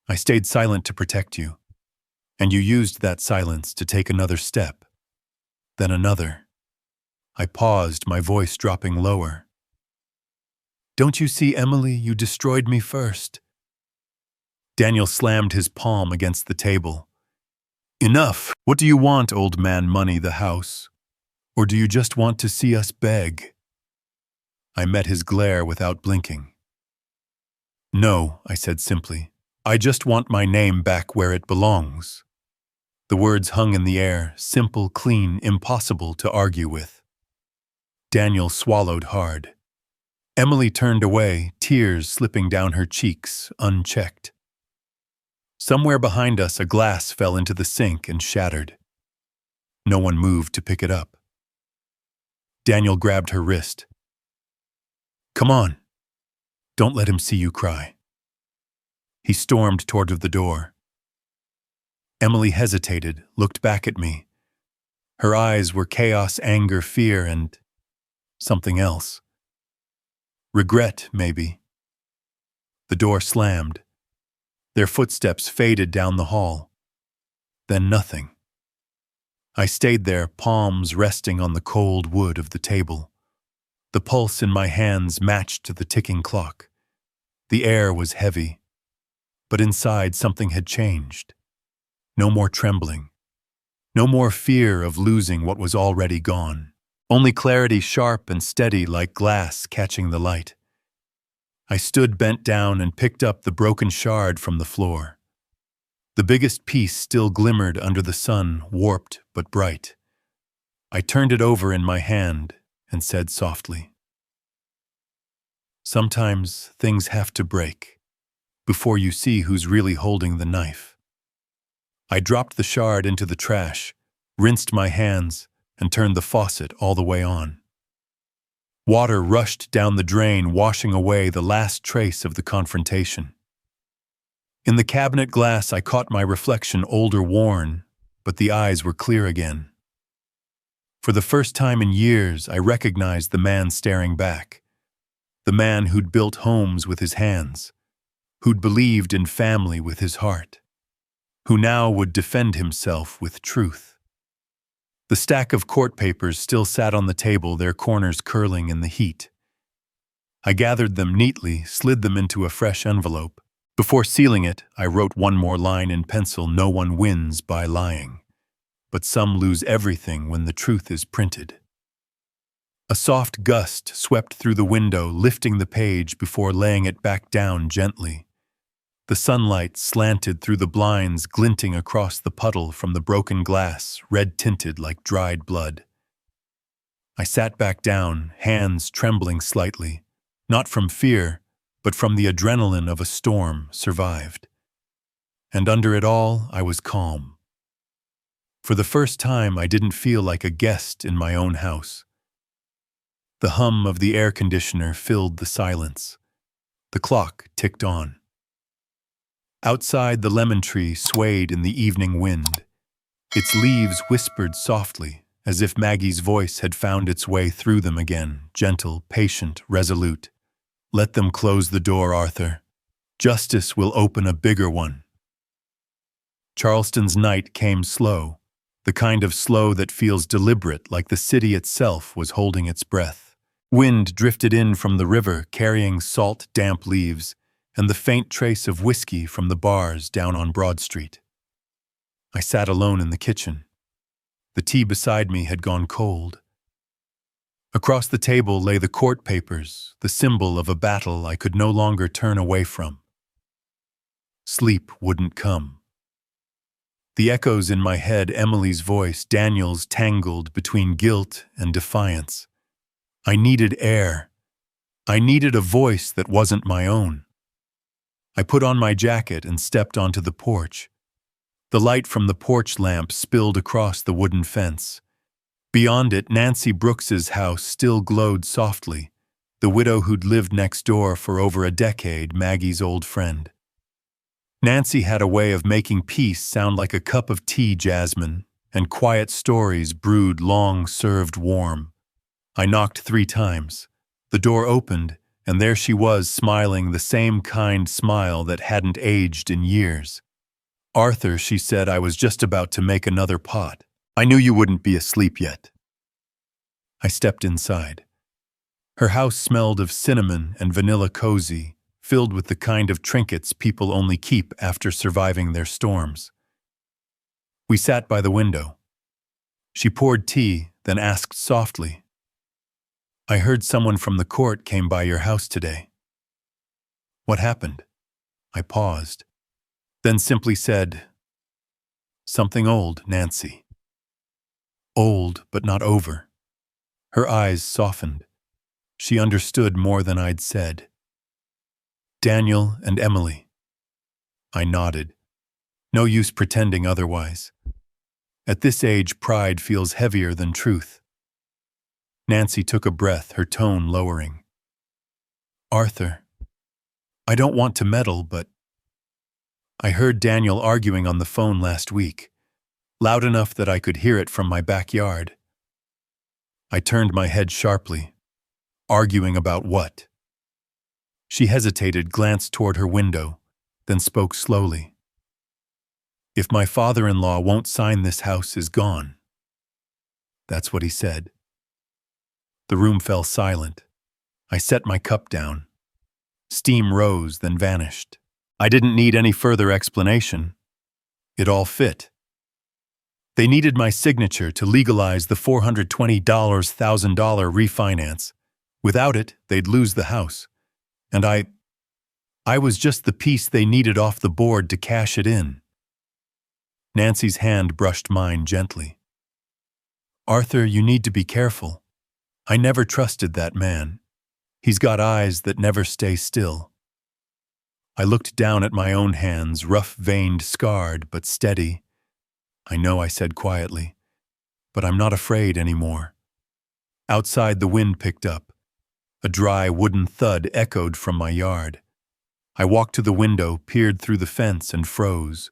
"I stayed silent to protect you. And you used that silence to take another step. Then another." I paused, my voice dropping lower. "Don't you see, Emily, you destroyed me first." Daniel slammed his palm against the table. "Enough! What do you want, old man? Money, the house? Or do you just want to see us beg?" I met his glare without blinking. "No," I said simply. "I just want my name back where it belongs." The words hung in the air, simple, clean, impossible to argue with. Daniel swallowed hard. Emily turned away, tears slipping down her cheeks, unchecked. Somewhere behind us, a glass fell into the sink and shattered. No one moved to pick it up. Daniel grabbed her wrist. "Come on. Don't let him see you cry." He stormed toward the door. Emily hesitated, looked back at me. Her eyes were chaos, anger, fear, and something else. Regret, maybe. The door slammed. Their footsteps faded down the hall. Then nothing. I stayed there, palms resting on the cold wood of the table. The pulse in my hands matched the ticking clock. The air was heavy, but inside something had changed. No more trembling. No more fear of losing what was already gone. Only clarity, sharp and steady like glass catching the light. I stood bent down and picked up the broken shard from the floor. The biggest piece still glimmered under the sun, warped but bright. I turned it over in my hand and said softly, "Sometimes things have to break before you see who's really holding the knife." I dropped the shard into the trash, rinsed my hands, and turned the faucet all the way on. Water rushed down the drain, washing away the last trace of the confrontation. In the cabinet glass, I caught my reflection, older, worn, but the eyes were clear again. For the first time in years, I recognized the man staring back. The man who'd built homes with his hands, who'd believed in family with his heart, who now would defend himself with truth. The stack of court papers still sat on the table, their corners curling in the heat. I gathered them neatly, slid them into a fresh envelope. Before sealing it, I wrote one more line in pencil: "No one wins by lying, but some lose everything when the truth is printed." A soft gust swept through the window, lifting the page before laying it back down gently. The sunlight slanted through the blinds, glinting across the puddle from the broken glass, red-tinted like dried blood. I sat back down, hands trembling slightly, not from fear, but from the adrenaline of a storm survived. And under it all, I was calm. For the first time, I didn't feel like a guest in my own house. The hum of the air conditioner filled the silence. The clock ticked on. Outside, the lemon tree swayed in the evening wind. Its leaves whispered softly, as if Maggie's voice had found its way through them again, gentle, patient, resolute. Let them close the door, Arthur. Justice will open a bigger one. Charleston's night came slow, the kind of slow that feels deliberate, like the city itself was holding its breath. Wind drifted in from the river, carrying salt, damp leaves, and the faint trace of whiskey from the bars down on Broad Street. I sat alone in the kitchen. The tea beside me had gone cold. Across the table lay the court papers, the symbol of a battle I could no longer turn away from. Sleep wouldn't come. The echoes in my head, Emily's voice, Daniel's, tangled between guilt and defiance. I needed air. I needed a voice that wasn't my own. I put on my jacket and stepped onto the porch. The light from the porch lamp spilled across the wooden fence. Beyond it, Nancy Brooks's house still glowed softly, the widow who'd lived next door for over a decade, Maggie's old friend. Nancy had a way of making peace sound like a cup of tea jasmine, and quiet stories brewed long served warm. I knocked 3 times. The door opened, and there she was, smiling the same kind smile that hadn't aged in years. Arthur, she said, I was just about to make another pot. I knew you wouldn't be asleep yet. I stepped inside. Her house smelled of cinnamon and vanilla cozy, filled with the kind of trinkets people only keep after surviving their storms. We sat by the window. She poured tea, then asked softly, I heard someone from the court came by your house today. What happened? I paused, then simply said, something old, Nancy. Old, but not over. Her eyes softened. She understood more than I'd said. Daniel and Emily. I nodded. No use pretending otherwise. At this age, pride feels heavier than truth. Nancy took a breath, her tone lowering. Arthur, I don't want to meddle, but I heard Daniel arguing on the phone last week, loud enough that I could hear it from my backyard. I turned my head sharply. Arguing about what? She hesitated, glanced toward her window, then spoke slowly. If my father-in-law won't sign, this house is gone. That's what he said. The room fell silent. I set my cup down. Steam rose, then vanished. I didn't need any further explanation. It all fit. They needed my signature to legalize the $420,000 refinance. Without it, they'd lose the house. And I was just the piece they needed off the board to cash it in. Nancy's hand brushed mine gently. Arthur, you need to be careful. I never trusted that man. He's got eyes that never stay still. I looked down at my own hands, rough-veined, scarred, but steady. I know, I said quietly, but I'm not afraid anymore. Outside, the wind picked up. A dry wooden thud echoed from my yard. I walked to the window, peered through the fence, and froze.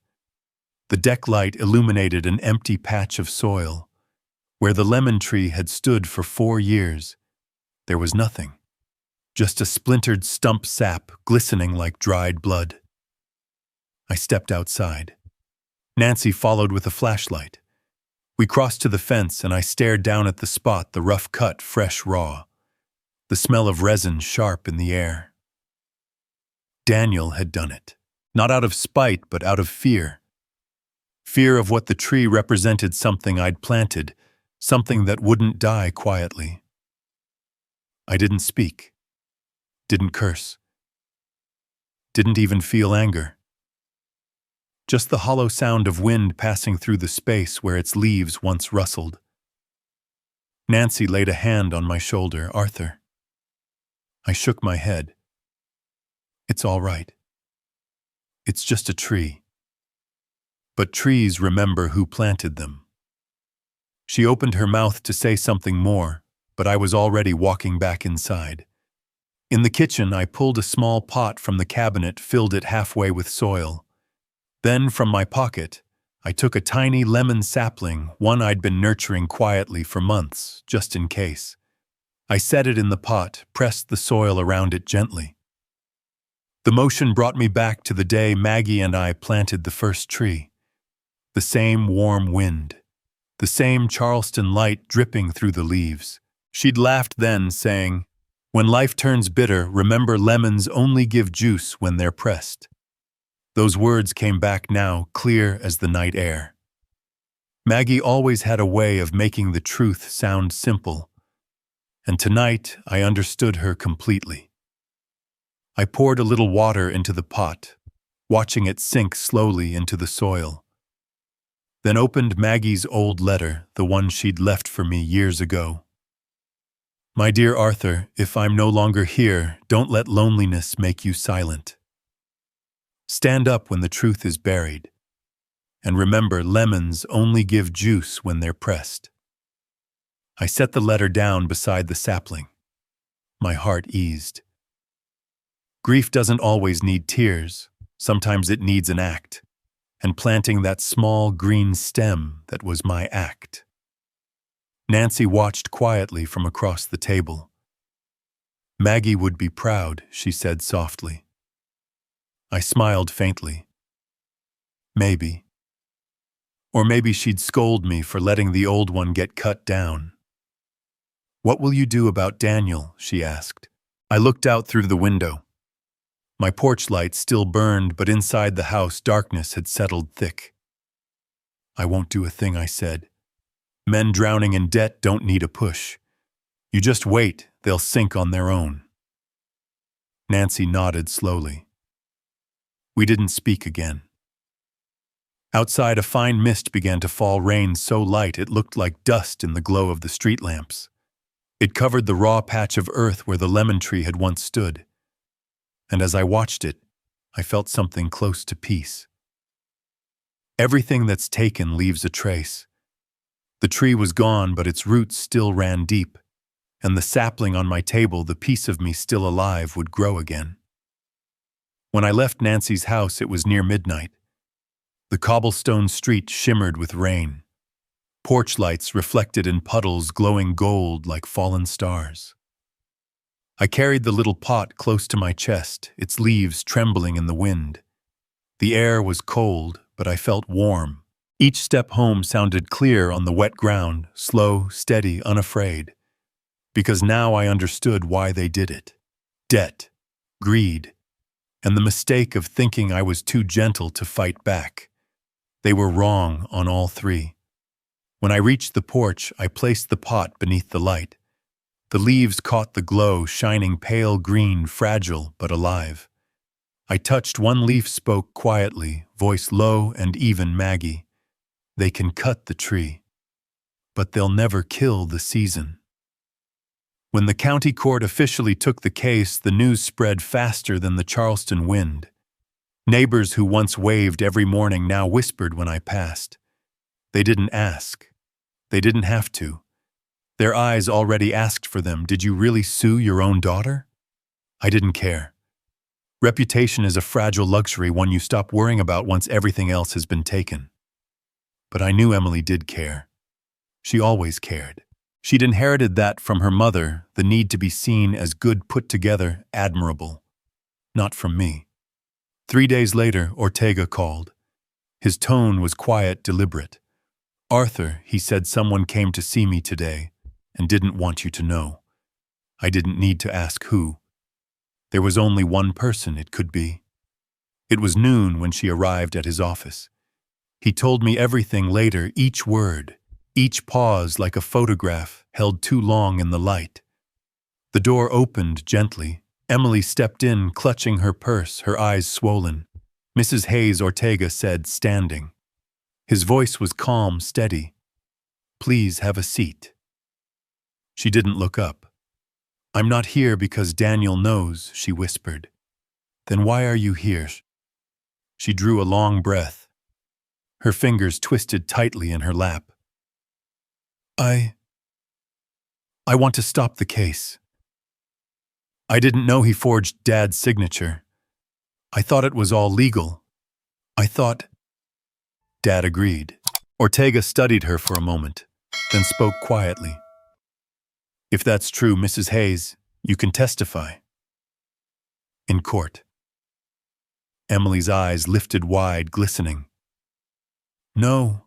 The deck light illuminated an empty patch of soil. Where the lemon tree had stood for 4 years, there was nothing. Just a splintered stump sap glistening like dried blood. I stepped outside. Nancy followed with a flashlight. We crossed to the fence, and I stared down at the spot, the rough cut, fresh raw. The smell of resin sharp in the air. Daniel had done it. Not out of spite, but out of fear. Fear of what the tree represented, something I'd planted, something that wouldn't die quietly. I didn't speak. Didn't curse. Didn't even feel anger. Just the hollow sound of wind passing through the space where its leaves once rustled. Nancy laid a hand on my shoulder. Arthur. I shook my head. It's all right. It's just a tree. But trees remember who planted them. She opened her mouth to say something more, but I was already walking back inside. In the kitchen, I pulled a small pot from the cabinet, filled it halfway with soil. Then, from my pocket, I took a tiny lemon sapling, one I'd been nurturing quietly for months, just in case. I set it in the pot, pressed the soil around it gently. The motion brought me back to the day Maggie and I planted the first tree. The same warm wind, the same Charleston light dripping through the leaves. She'd laughed then, saying, "When life turns bitter, remember lemons only give juice when they're pressed." Those words came back now, clear as the night air. Maggie always had a way of making the truth sound simple, and tonight I understood her completely. I poured a little water into the pot, watching it sink slowly into the soil. Then opened Maggie's old letter, the one she'd left for me years ago. "My dear Arthur, if I'm no longer here, don't let loneliness make you silent. Stand up when the truth is buried, and remember lemons only give juice when they're pressed." I set the letter down beside the sapling. My heart eased. Grief doesn't always need tears. Sometimes it needs an act, and planting that small green stem, that was my act. Nancy watched quietly from across the table. "Maggie would be proud," she said softly. I smiled faintly. Maybe. Or maybe she'd scold me for letting the old one get cut down. "What will you do about Daniel?" she asked. I looked out through the window. My porch light still burned, but inside the house darkness had settled thick. "I won't do a thing," I said. "Men drowning in debt don't need a push. You just wait, they'll sink on their own." Nancy nodded slowly. We didn't speak again. Outside, a fine mist began to fall, rain so light it looked like dust in the glow of the street lamps. It covered the raw patch of earth where the lemon tree had once stood. And as I watched it, I felt something close to peace. Everything that's taken leaves a trace. The tree was gone, but its roots still ran deep, and the sapling on my table, the piece of me still alive, would grow again. When I left Nancy's house, it was near midnight. The cobblestone street shimmered with rain. Porch lights reflected in puddles glowing gold like fallen stars. I carried the little pot close to my chest, its leaves trembling in the wind. The air was cold, but I felt warm. Each step home sounded clear on the wet ground, slow, steady, unafraid. Because now I understood why they did it. Debt, greed, and the mistake of thinking I was too gentle to fight back. They were wrong on all three. When I reached the porch, I placed the pot beneath the light. The leaves caught the glow, shining pale green, fragile but alive. I touched one leaf, spoke quietly, voice low and even, "Maggie, they can cut the tree, but they'll never kill the season." When the county court officially took the case, the news spread faster than the Charleston wind. Neighbors who once waved every morning now whispered when I passed. They didn't ask. They didn't have to. Their eyes already asked for them. "Did you really sue your own daughter?" I didn't care. Reputation is a fragile luxury, one you stop worrying about once everything else has been taken. But I knew Emily did care. She always cared. She'd inherited that from her mother, the need to be seen as good, put together, admirable. Not from me. 3 days later, Ortega called. His tone was quiet, deliberate. "Arthur," he said, "someone came to see me today and didn't want you to know." I didn't need to ask who. There was only one person it could be. It was noon when she arrived at his office. He told me everything later, each word, each pause like a photograph held too long in the light. The door opened gently. Emily stepped in, clutching her purse, her eyes swollen. "Mrs. Hayes," Ortega said, standing. His voice was calm, steady. "Please have a seat." She didn't look up. "I'm not here because Daniel knows," she whispered. "Then why are you here?" She drew a long breath. Her fingers twisted tightly in her lap. I want to stop the case. I didn't know he forged Dad's signature. I thought it was all legal. I thought. Dad agreed. Ortega studied her for a moment, then spoke quietly. If that's true, Mrs. Hayes, you can testify. In court. Emily's eyes lifted wide, glistening. No,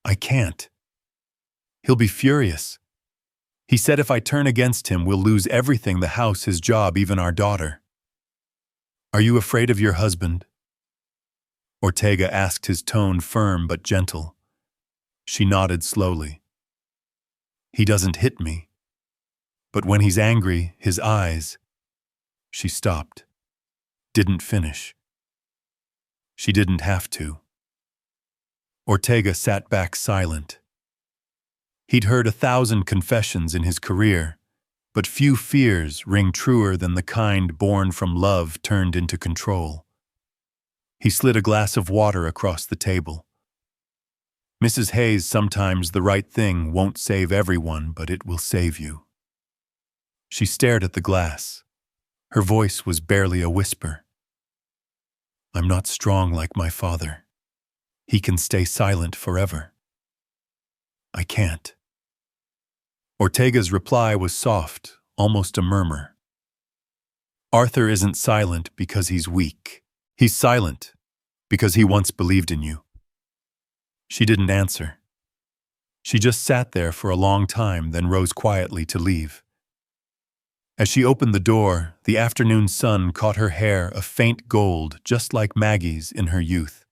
I can't. He'll be furious. He said if I turn against him, we'll lose everything, the house, his job, even our daughter. Are you afraid of your husband? Ortega asked, his tone firm but gentle. She nodded slowly. He doesn't hit me. But when he's angry, his eyes. She stopped. Didn't finish. She didn't have to. Ortega sat back silent. He'd heard 1,000 confessions in his career, but few fears ring truer than the kind born from love turned into control. He slid a glass of water across the table. Mrs. Hayes, sometimes the right thing won't save everyone, but it will save you. She stared at the glass. Her voice was barely a whisper. I'm not strong like my father. He can stay silent forever. I can't. Ortega's reply was soft, almost a murmur. Arthur isn't silent because he's weak. He's silent because he once believed in you. She didn't answer. She just sat there for a long time, then rose quietly to leave. As she opened the door, the afternoon sun caught her hair a faint gold, just like Maggie's in her youth.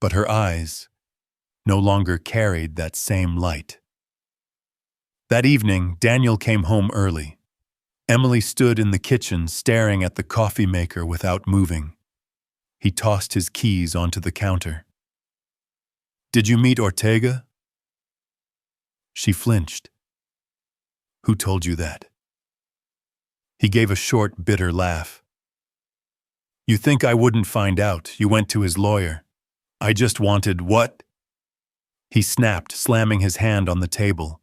But her eyes no longer carried that same light. That evening, Daniel came home early. Emily stood in the kitchen staring at the coffee maker without moving. He tossed his keys onto the counter. Did you meet Ortega? She flinched. Who told you that? He gave a short, bitter laugh. You think I wouldn't find out? You went to his lawyer. I just wanted what? He snapped, slamming his hand on the table.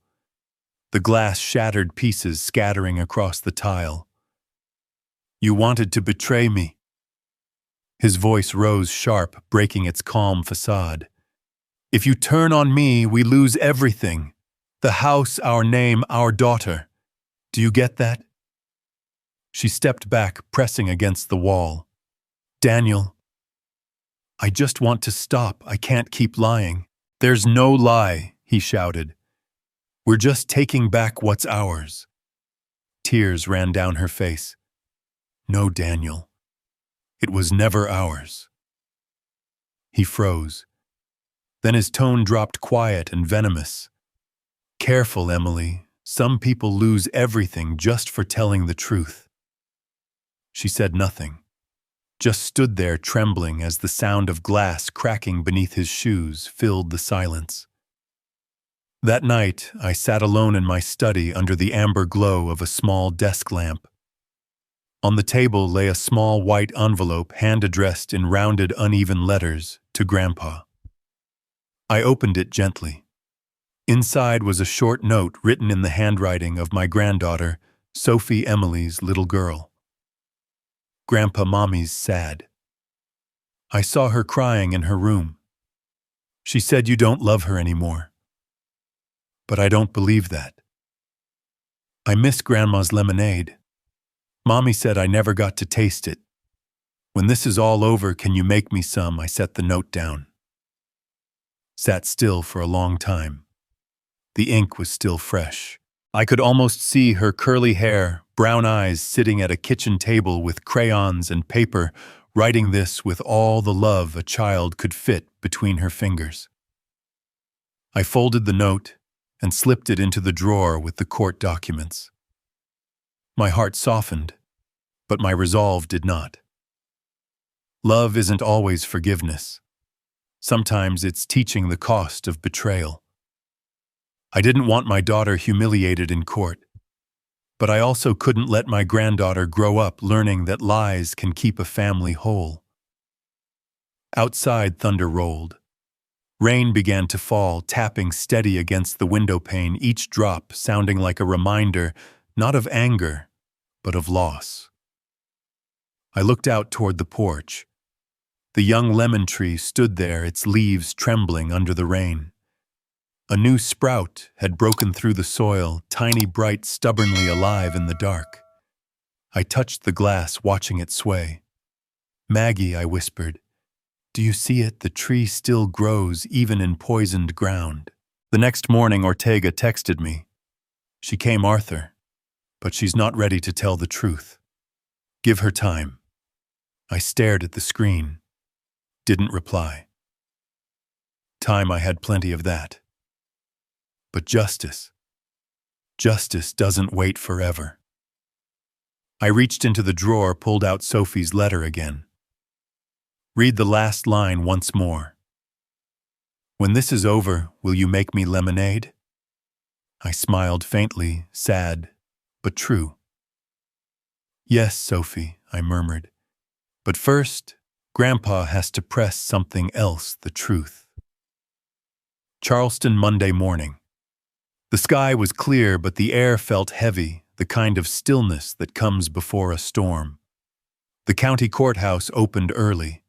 The glass shattered pieces scattering across the tile. You wanted to betray me. His voice rose sharp, breaking its calm facade. If you turn on me, we lose everything. The house, our name, our daughter. Do you get that? She stepped back, pressing against the wall. Daniel, I just want to stop. I can't keep lying. There's no lie, he shouted. We're just taking back what's ours. Tears ran down her face. No, Daniel. It was never ours. He froze. Then his tone dropped quiet and venomous. Careful, Emily. Some people lose everything just for telling the truth. She said nothing, just stood there trembling as the sound of glass cracking beneath his shoes filled the silence. That night, I sat alone in my study under the amber glow of a small desk lamp. On the table lay a small white envelope hand-addressed in rounded, uneven letters to Grandpa. I opened it gently. Inside was a short note written in the handwriting of my granddaughter, Sophie Emily's little girl. Grandpa, Mommy's sad. I saw her crying in her room. She said you don't love her anymore. But I don't believe that. I miss Grandma's lemonade. Mommy said I never got to taste it. When this is all over, can you make me some? I set the note down. Sat still for a long time. The ink was still fresh. I could almost see her curly hair, brown eyes sitting at a kitchen table with crayons and paper, writing this with all the love a child could fit between her fingers. I folded the note and slipped it into the drawer with the court documents. My heart softened, but my resolve did not. Love isn't always forgiveness. Sometimes it's teaching the cost of betrayal. I didn't want my daughter humiliated in court, but I also couldn't let my granddaughter grow up learning that lies can keep a family whole. Outside, thunder rolled. Rain began to fall, tapping steady against the window pane, each drop sounding like a reminder, not of anger, but of loss. I looked out toward the porch. The young lemon tree stood there, its leaves trembling under the rain. A new sprout had broken through the soil, tiny, bright, stubbornly alive in the dark. I touched the glass, watching it sway. "Maggie," I whispered, "do you see it? The tree still grows, even in poisoned ground." The next morning, Ortega texted me. "She came, Arthur, but she's not ready to tell the truth. Give her time." I stared at the screen. Didn't reply. Time, I had plenty of that. But justice doesn't wait forever. I reached into the drawer, pulled out Sophie's letter again. Read the last line once more. "When this is over, will you make me lemonade?" I smiled faintly, sad, but true. "Yes, Sophie," I murmured. "But first, Grandpa has to press something else, the truth." Charleston, Monday morning. The sky was clear, but the air felt heavy, the kind of stillness that comes before a storm. The county courthouse opened early.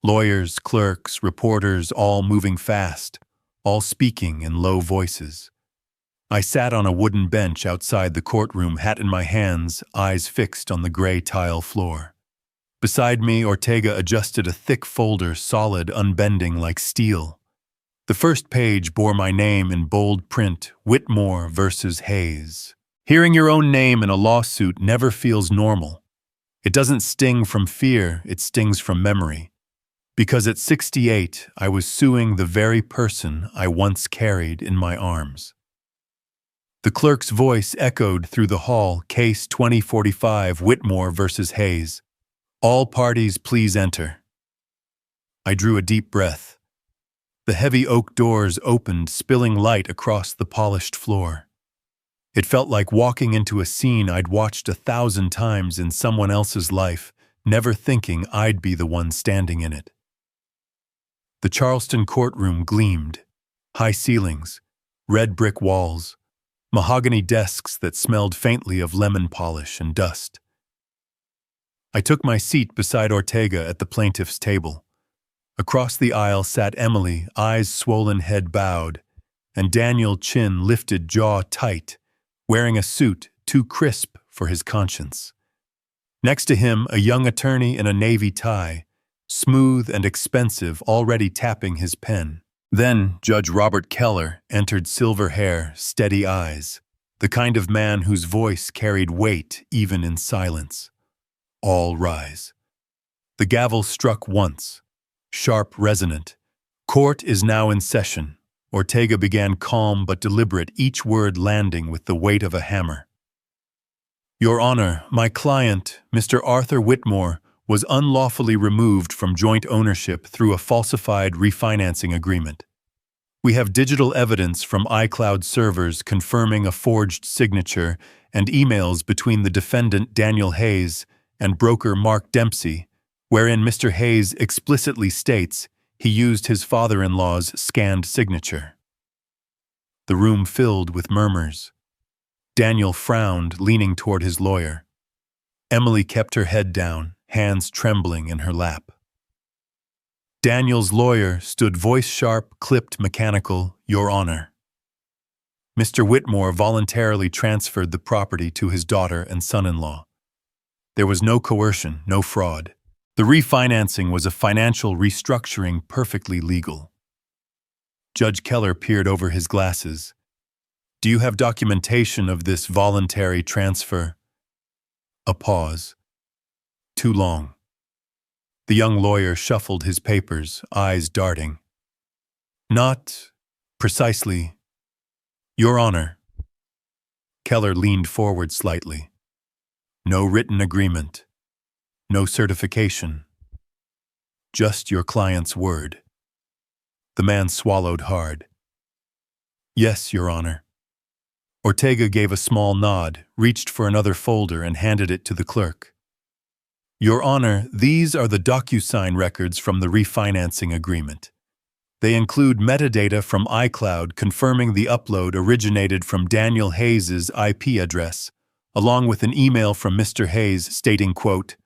Lawyers, clerks, reporters, all moving fast, all speaking in low voices. I sat on a wooden bench outside the courtroom, hat in my hands, eyes fixed on the gray tile floor. Beside me, Ortega adjusted a thick folder, solid, unbending like steel. The first page bore my name in bold print, Whitmore versus Hayes. Hearing your own name in a lawsuit never feels normal. It doesn't sting from fear, it stings from memory. Because at 68, I was suing the very person I once carried in my arms. The clerk's voice echoed through the hall, "Case 2045, Whitmore versus Hayes. All parties please enter." I drew a deep breath. The heavy oak doors opened, spilling light across the polished floor. It felt like walking into a scene I'd watched 1,000 times in someone else's life, never thinking I'd be the one standing in it. The Charleston courtroom gleamed. High ceilings, red brick walls, mahogany desks that smelled faintly of lemon polish and dust. I took my seat beside Ortega at the plaintiff's table. Across the aisle sat Emily, eyes swollen, head bowed, and Daniel, chin lifted, jaw tight, wearing a suit too crisp for his conscience. Next to him, a young attorney in a navy tie, smooth and expensive, already tapping his pen. Then Judge Robert Keller entered, silver hair, steady eyes, the kind of man whose voice carried weight even in silence. All rise. The gavel struck once, sharp, resonant. Court is now in session. Ortega began, calm but deliberate, each word landing with the weight of a hammer. "Your Honor, my client, Mr. Arthur Whitmore, was unlawfully removed from joint ownership through a falsified refinancing agreement. We have digital evidence from iCloud servers confirming a forged signature and emails between the defendant Daniel Hayes and broker Mark Dempsey, wherein Mr. Hayes explicitly states he used his father-in-law's scanned signature." The room filled with murmurs. Daniel frowned, leaning toward his lawyer. Emily kept her head down, hands trembling in her lap. Daniel's lawyer stood, voice sharp, clipped, mechanical, "Your Honor." Mr. Whitmore voluntarily transferred the property to his daughter and son-in-law. There was no coercion, no fraud. The refinancing was a financial restructuring, perfectly legal. Judge Keller peered over his glasses. "Do you have documentation of this voluntary transfer?" A pause. Too long. The young lawyer shuffled his papers, eyes darting. "Not precisely, Your Honor." Keller leaned forward slightly. "No written agreement. No certification. Just your client's word." The man swallowed hard. "Yes, Your Honor." Ortega gave a small nod, reached for another folder and handed it to the clerk. "Your Honor, these are the DocuSign records from the refinancing agreement. They include metadata from iCloud confirming the upload originated from Daniel Hayes's IP address, along with an email from Mr. Hayes stating, quote,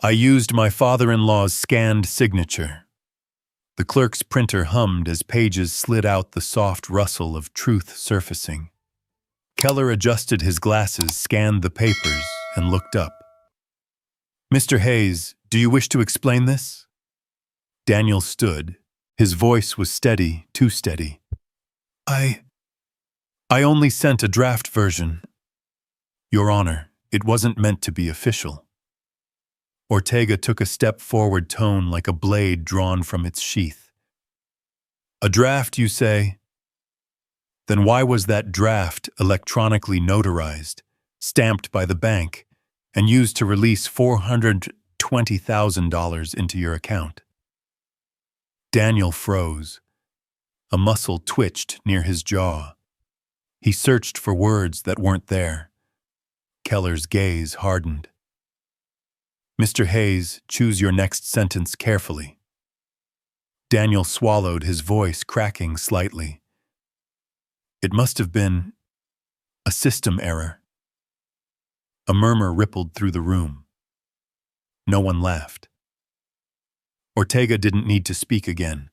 "I used my father-in-law's scanned signature." The clerk's printer hummed as pages slid out, the soft rustle of truth surfacing. Keller adjusted his glasses, scanned the papers, and looked up. "Mr. Hayes, do you wish to explain this?" Daniel stood. His voice was steady, too steady. I only sent a draft version. Your Honor, it wasn't meant to be official." Ortega took a step forward, tone like a blade drawn from its sheath. "A draft, you say? Then why was that draft electronically notarized, stamped by the bank, and used to release $420,000 into your account?" Daniel froze. A muscle twitched near his jaw. He searched for words that weren't there. Keller's gaze hardened. "Mr. Hayes, choose your next sentence carefully." Daniel swallowed, his voice cracking slightly. "It must have been a system error." A murmur rippled through the room. No one laughed. Ortega didn't need to speak again.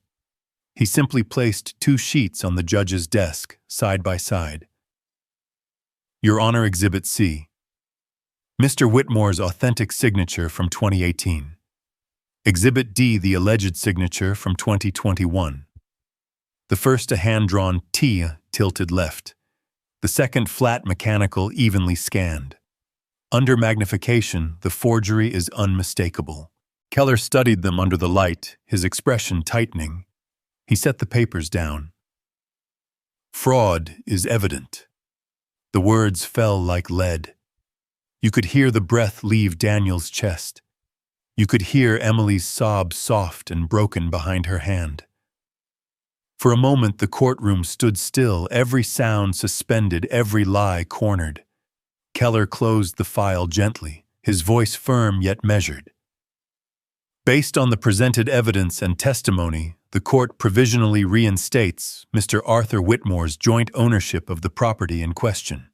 He simply placed 2 sheets on the judge's desk, side by side. Your Honor, Exhibit C. Mr. Whitmore's authentic signature from 2018. Exhibit D, the alleged signature from 2021. The first a hand-drawn T tilted left. The second flat mechanical, evenly scanned. Under magnification, the forgery is unmistakable. Keller studied them under the light, his expression tightening. He set the papers down. "Fraud is evident." The words fell like lead. You could hear the breath leave Daniel's chest. You could hear Emily's sob, soft and broken behind her hand. For a moment the courtroom stood still, every sound suspended, every lie cornered. Keller closed the file gently, his voice firm yet measured. "Based on the presented evidence and testimony, the court provisionally reinstates Mr. Arthur Whitmore's joint ownership of the property in question.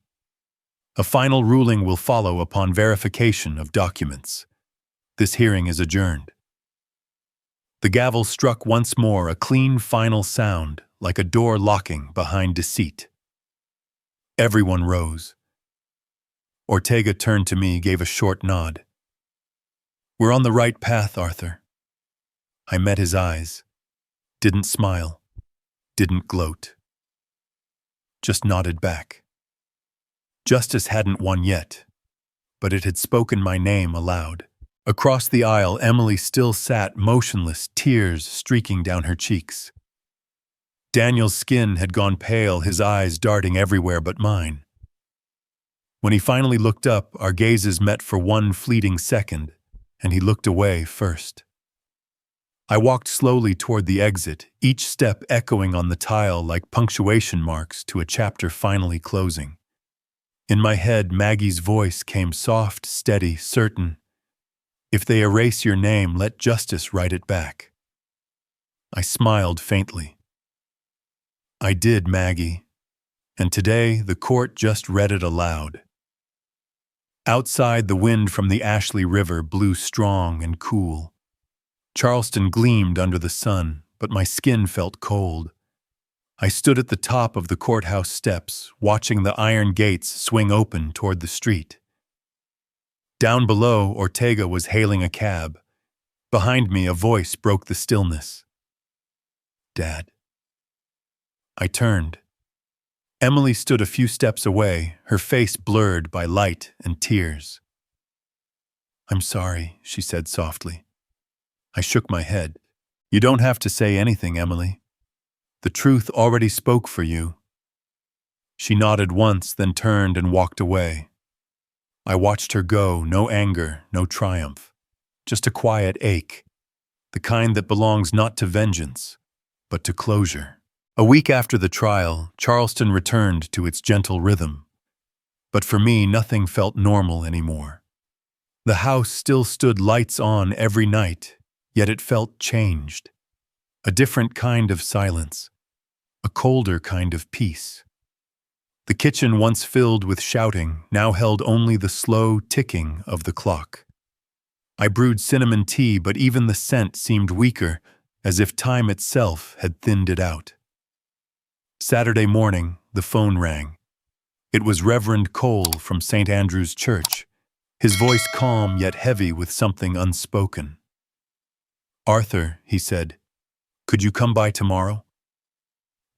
A final ruling will follow upon verification of documents. This hearing is adjourned." The gavel struck once more, a clean final sound, like a door locking behind deceit. Everyone rose. Ortega turned to me, gave a short nod. "We're on the right path, Arthur." I met his eyes. Didn't smile. Didn't gloat. Just nodded back. Justice hadn't won yet, but it had spoken my name aloud. Across the aisle, Emily still sat motionless, tears streaking down her cheeks. Daniel's skin had gone pale, his eyes darting everywhere but mine. When he finally looked up, our gazes met for one fleeting second, and he looked away first. I walked slowly toward the exit, each step echoing on the tile like punctuation marks to a chapter finally closing. In my head, Maggie's voice came soft, steady, certain. "If they erase your name, let justice write it back." I smiled faintly. I did, Maggie, and today the court just read it aloud. Outside, the wind from the Ashley River blew strong and cool. Charleston gleamed under the sun, but my skin felt cold. I stood at the top of the courthouse steps, watching the iron gates swing open toward the street. Down below, Ortega was hailing a cab. Behind me, a voice broke the stillness. "Dad." I turned. Emily stood a few steps away, her face blurred by light and tears. "I'm sorry," she said softly. I shook my head. "You don't have to say anything, Emily. The truth already spoke for you." She nodded once, then turned and walked away. I watched her go, no anger, no triumph, just a quiet ache, the kind that belongs not to vengeance, but to closure. A week after the trial, Charleston returned to its gentle rhythm. But for me, nothing felt normal anymore. The house still stood lights on every night, yet it felt changed. A different kind of silence, a colder kind of peace. The kitchen, once filled with shouting, now held only the slow ticking of the clock. I brewed cinnamon tea, but even the scent seemed weaker, as if time itself had thinned it out. Saturday morning, the phone rang. It was Reverend Cole from St. Andrew's Church, his voice calm yet heavy with something unspoken. "Arthur," he said, "could you come by tomorrow?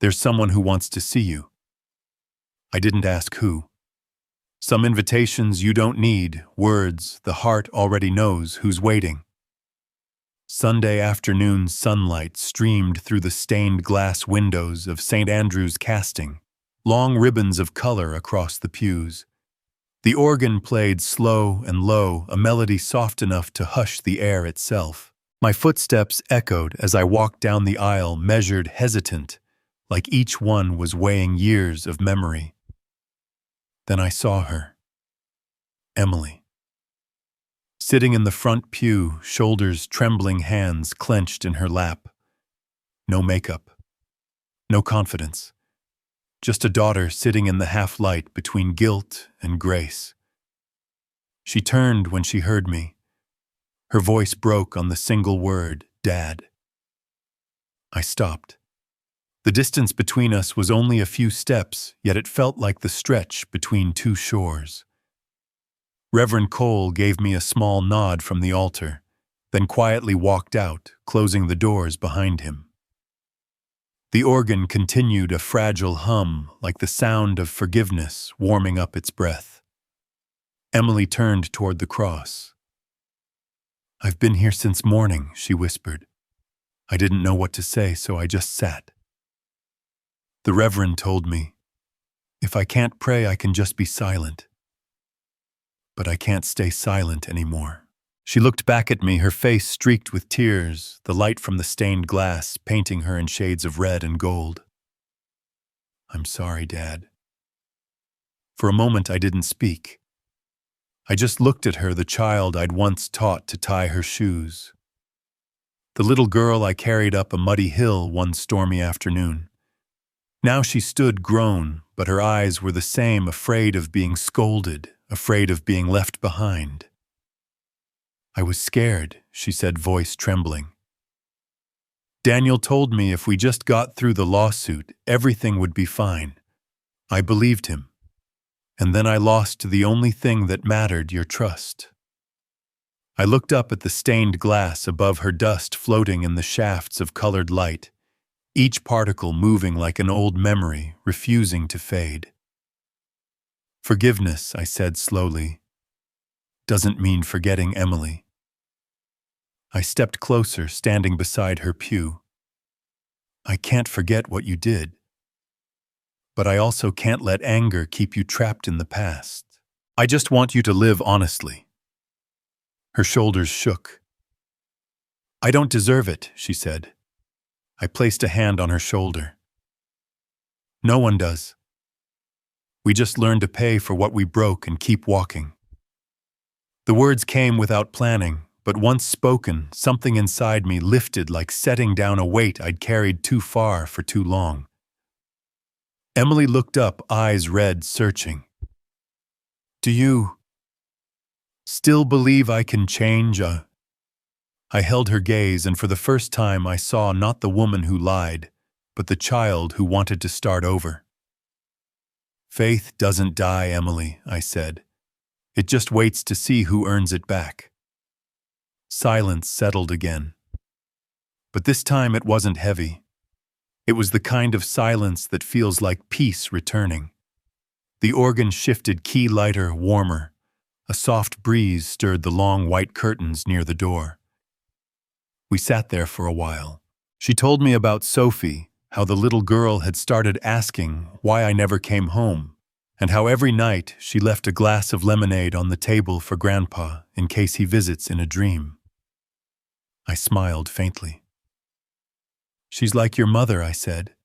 There's someone who wants to see you." I didn't ask who. Some invitations you don't need, words the heart already knows who's waiting. Sunday afternoon sunlight streamed through the stained glass windows of St. Andrew's casting, long ribbons of color across the pews. The organ played slow and low, a melody soft enough to hush the air itself. My footsteps echoed as I walked down the aisle, measured, hesitant, like each one was weighing years of memory. Then I saw her. Emily. Sitting in the front pew, shoulders trembling, hands clenched in her lap. No makeup. No confidence. Just a daughter sitting in the half-light between guilt and grace. She turned when she heard me. Her voice broke on the single word, "Dad." I stopped. The distance between us was only a few steps, yet it felt like the stretch between two shores. Reverend Cole gave me a small nod from the altar, then quietly walked out, closing the doors behind him. The organ continued a fragile hum, like the sound of forgiveness warming up its breath. Emily turned toward the cross. "I've been here since morning," she whispered. I didn't know what to say, so I just sat. The Reverend told me, "If I can't pray, I can just be silent." But I can't stay silent anymore. She looked back at me, her face streaked with tears, the light from the stained glass painting her in shades of red and gold. "I'm sorry, Dad." For a moment I didn't speak. I just looked at her, the child I'd once taught to tie her shoes. The little girl I carried up a muddy hill one stormy afternoon. Now she stood grown, but her eyes were the same, afraid of being scolded, afraid of being left behind. "I was scared," she said, voice trembling. "Daniel told me if we just got through the lawsuit, everything would be fine. I believed him. And then I lost the only thing that mattered, your trust." I looked up at the stained glass above her, dust floating in the shafts of colored light, each particle moving like an old memory, refusing to fade. "Forgiveness," I said slowly, "doesn't mean forgetting Emily." I stepped closer, standing beside her pew. "I can't forget what you did. But I also can't let anger keep you trapped in the past. I just want you to live honestly." Her shoulders shook. "I don't deserve it," she said. I placed a hand on her shoulder. "No one does. We just learn to pay for what we broke and keep walking." The words came without planning, but once spoken, something inside me lifted, like setting down a weight I'd carried too far for too long. Emily looked up, eyes red, searching. "Do you still believe I can change?" I held her gaze, and for the first time I saw not the woman who lied, but the child who wanted to start over. "Faith doesn't die, Emily," I said. "It just waits to see who earns it back." Silence settled again. But this time it wasn't heavy. It was the kind of silence that feels like peace returning. The organ shifted, key lighter, warmer. A soft breeze stirred the long white curtains near the door. We sat there for a while. She told me about Sophie, how the little girl had started asking why I never came home, and how every night she left a glass of lemonade on the table for Grandpa in case he visits in a dream. I smiled faintly. "She's like your mother," I said.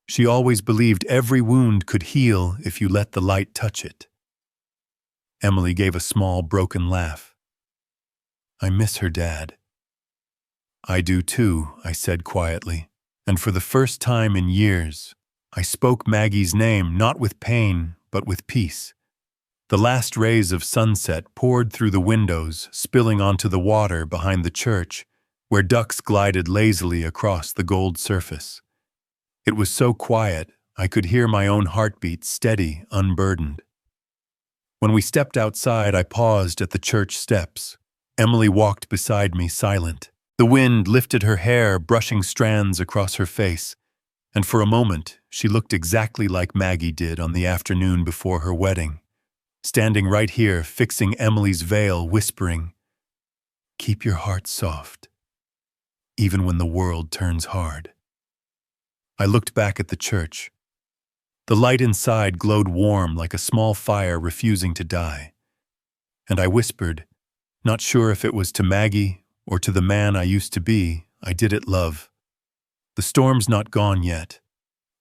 "She always believed every wound could heal if you let the light touch it." Emily gave a small, broken laugh. "I miss her, Dad." I do too, I said quietly, and for the first time in years, I spoke Maggie's name not with pain, but with peace. The last rays of sunset poured through the windows, spilling onto the water behind the church, where ducks glided lazily across the gold surface. It was so quiet, I could hear my own heartbeat steady, unburdened. When we stepped outside, I paused at the church steps. Emily walked beside me, silent. The wind lifted her hair, brushing strands across her face, and for a moment, she looked exactly like Maggie did on the afternoon before her wedding, standing right here, fixing Emily's veil, whispering, "Keep your heart soft, even when the world turns hard." I looked back at the church. The light inside glowed warm like a small fire refusing to die. And I whispered, not sure if it was to Maggie or to the man I used to be, I did it, love. The storm's not gone yet,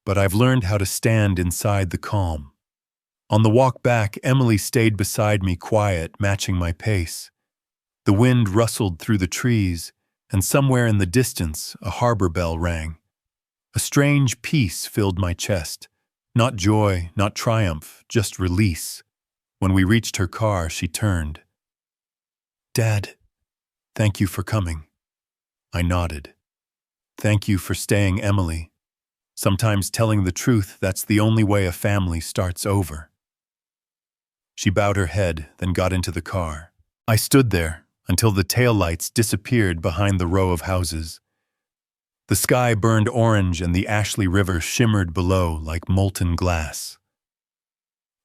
but I've learned how to stand inside the calm. On the walk back, Emily stayed beside me, quiet, matching my pace. The wind rustled through the trees, and somewhere in the distance, a harbor bell rang. A strange peace filled my chest. Not joy, not triumph, just release. When we reached her car, she turned. "Dad, thank you for coming." I nodded. "Thank you for staying, Emily. Sometimes telling the truth, that's the only way a family starts over." She bowed her head, then got into the car. I stood there until the taillights disappeared behind the row of houses. The sky burned orange and the Ashley River shimmered below like molten glass.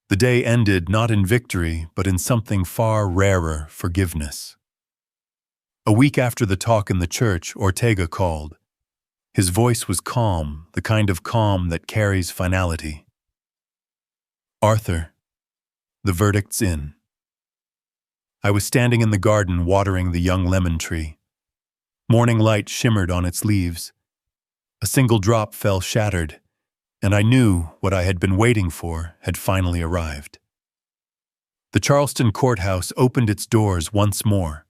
The day ended not in victory, but in something far rarer, forgiveness. A week after the talk in the church, Ortega called. His voice was calm, the kind of calm that carries finality. "Arthur, the verdict's in." I was standing in the garden watering the young lemon tree. Morning light shimmered on its leaves. A single drop fell shattered, and I knew what I had been waiting for had finally arrived. The Charleston courthouse opened its doors once more.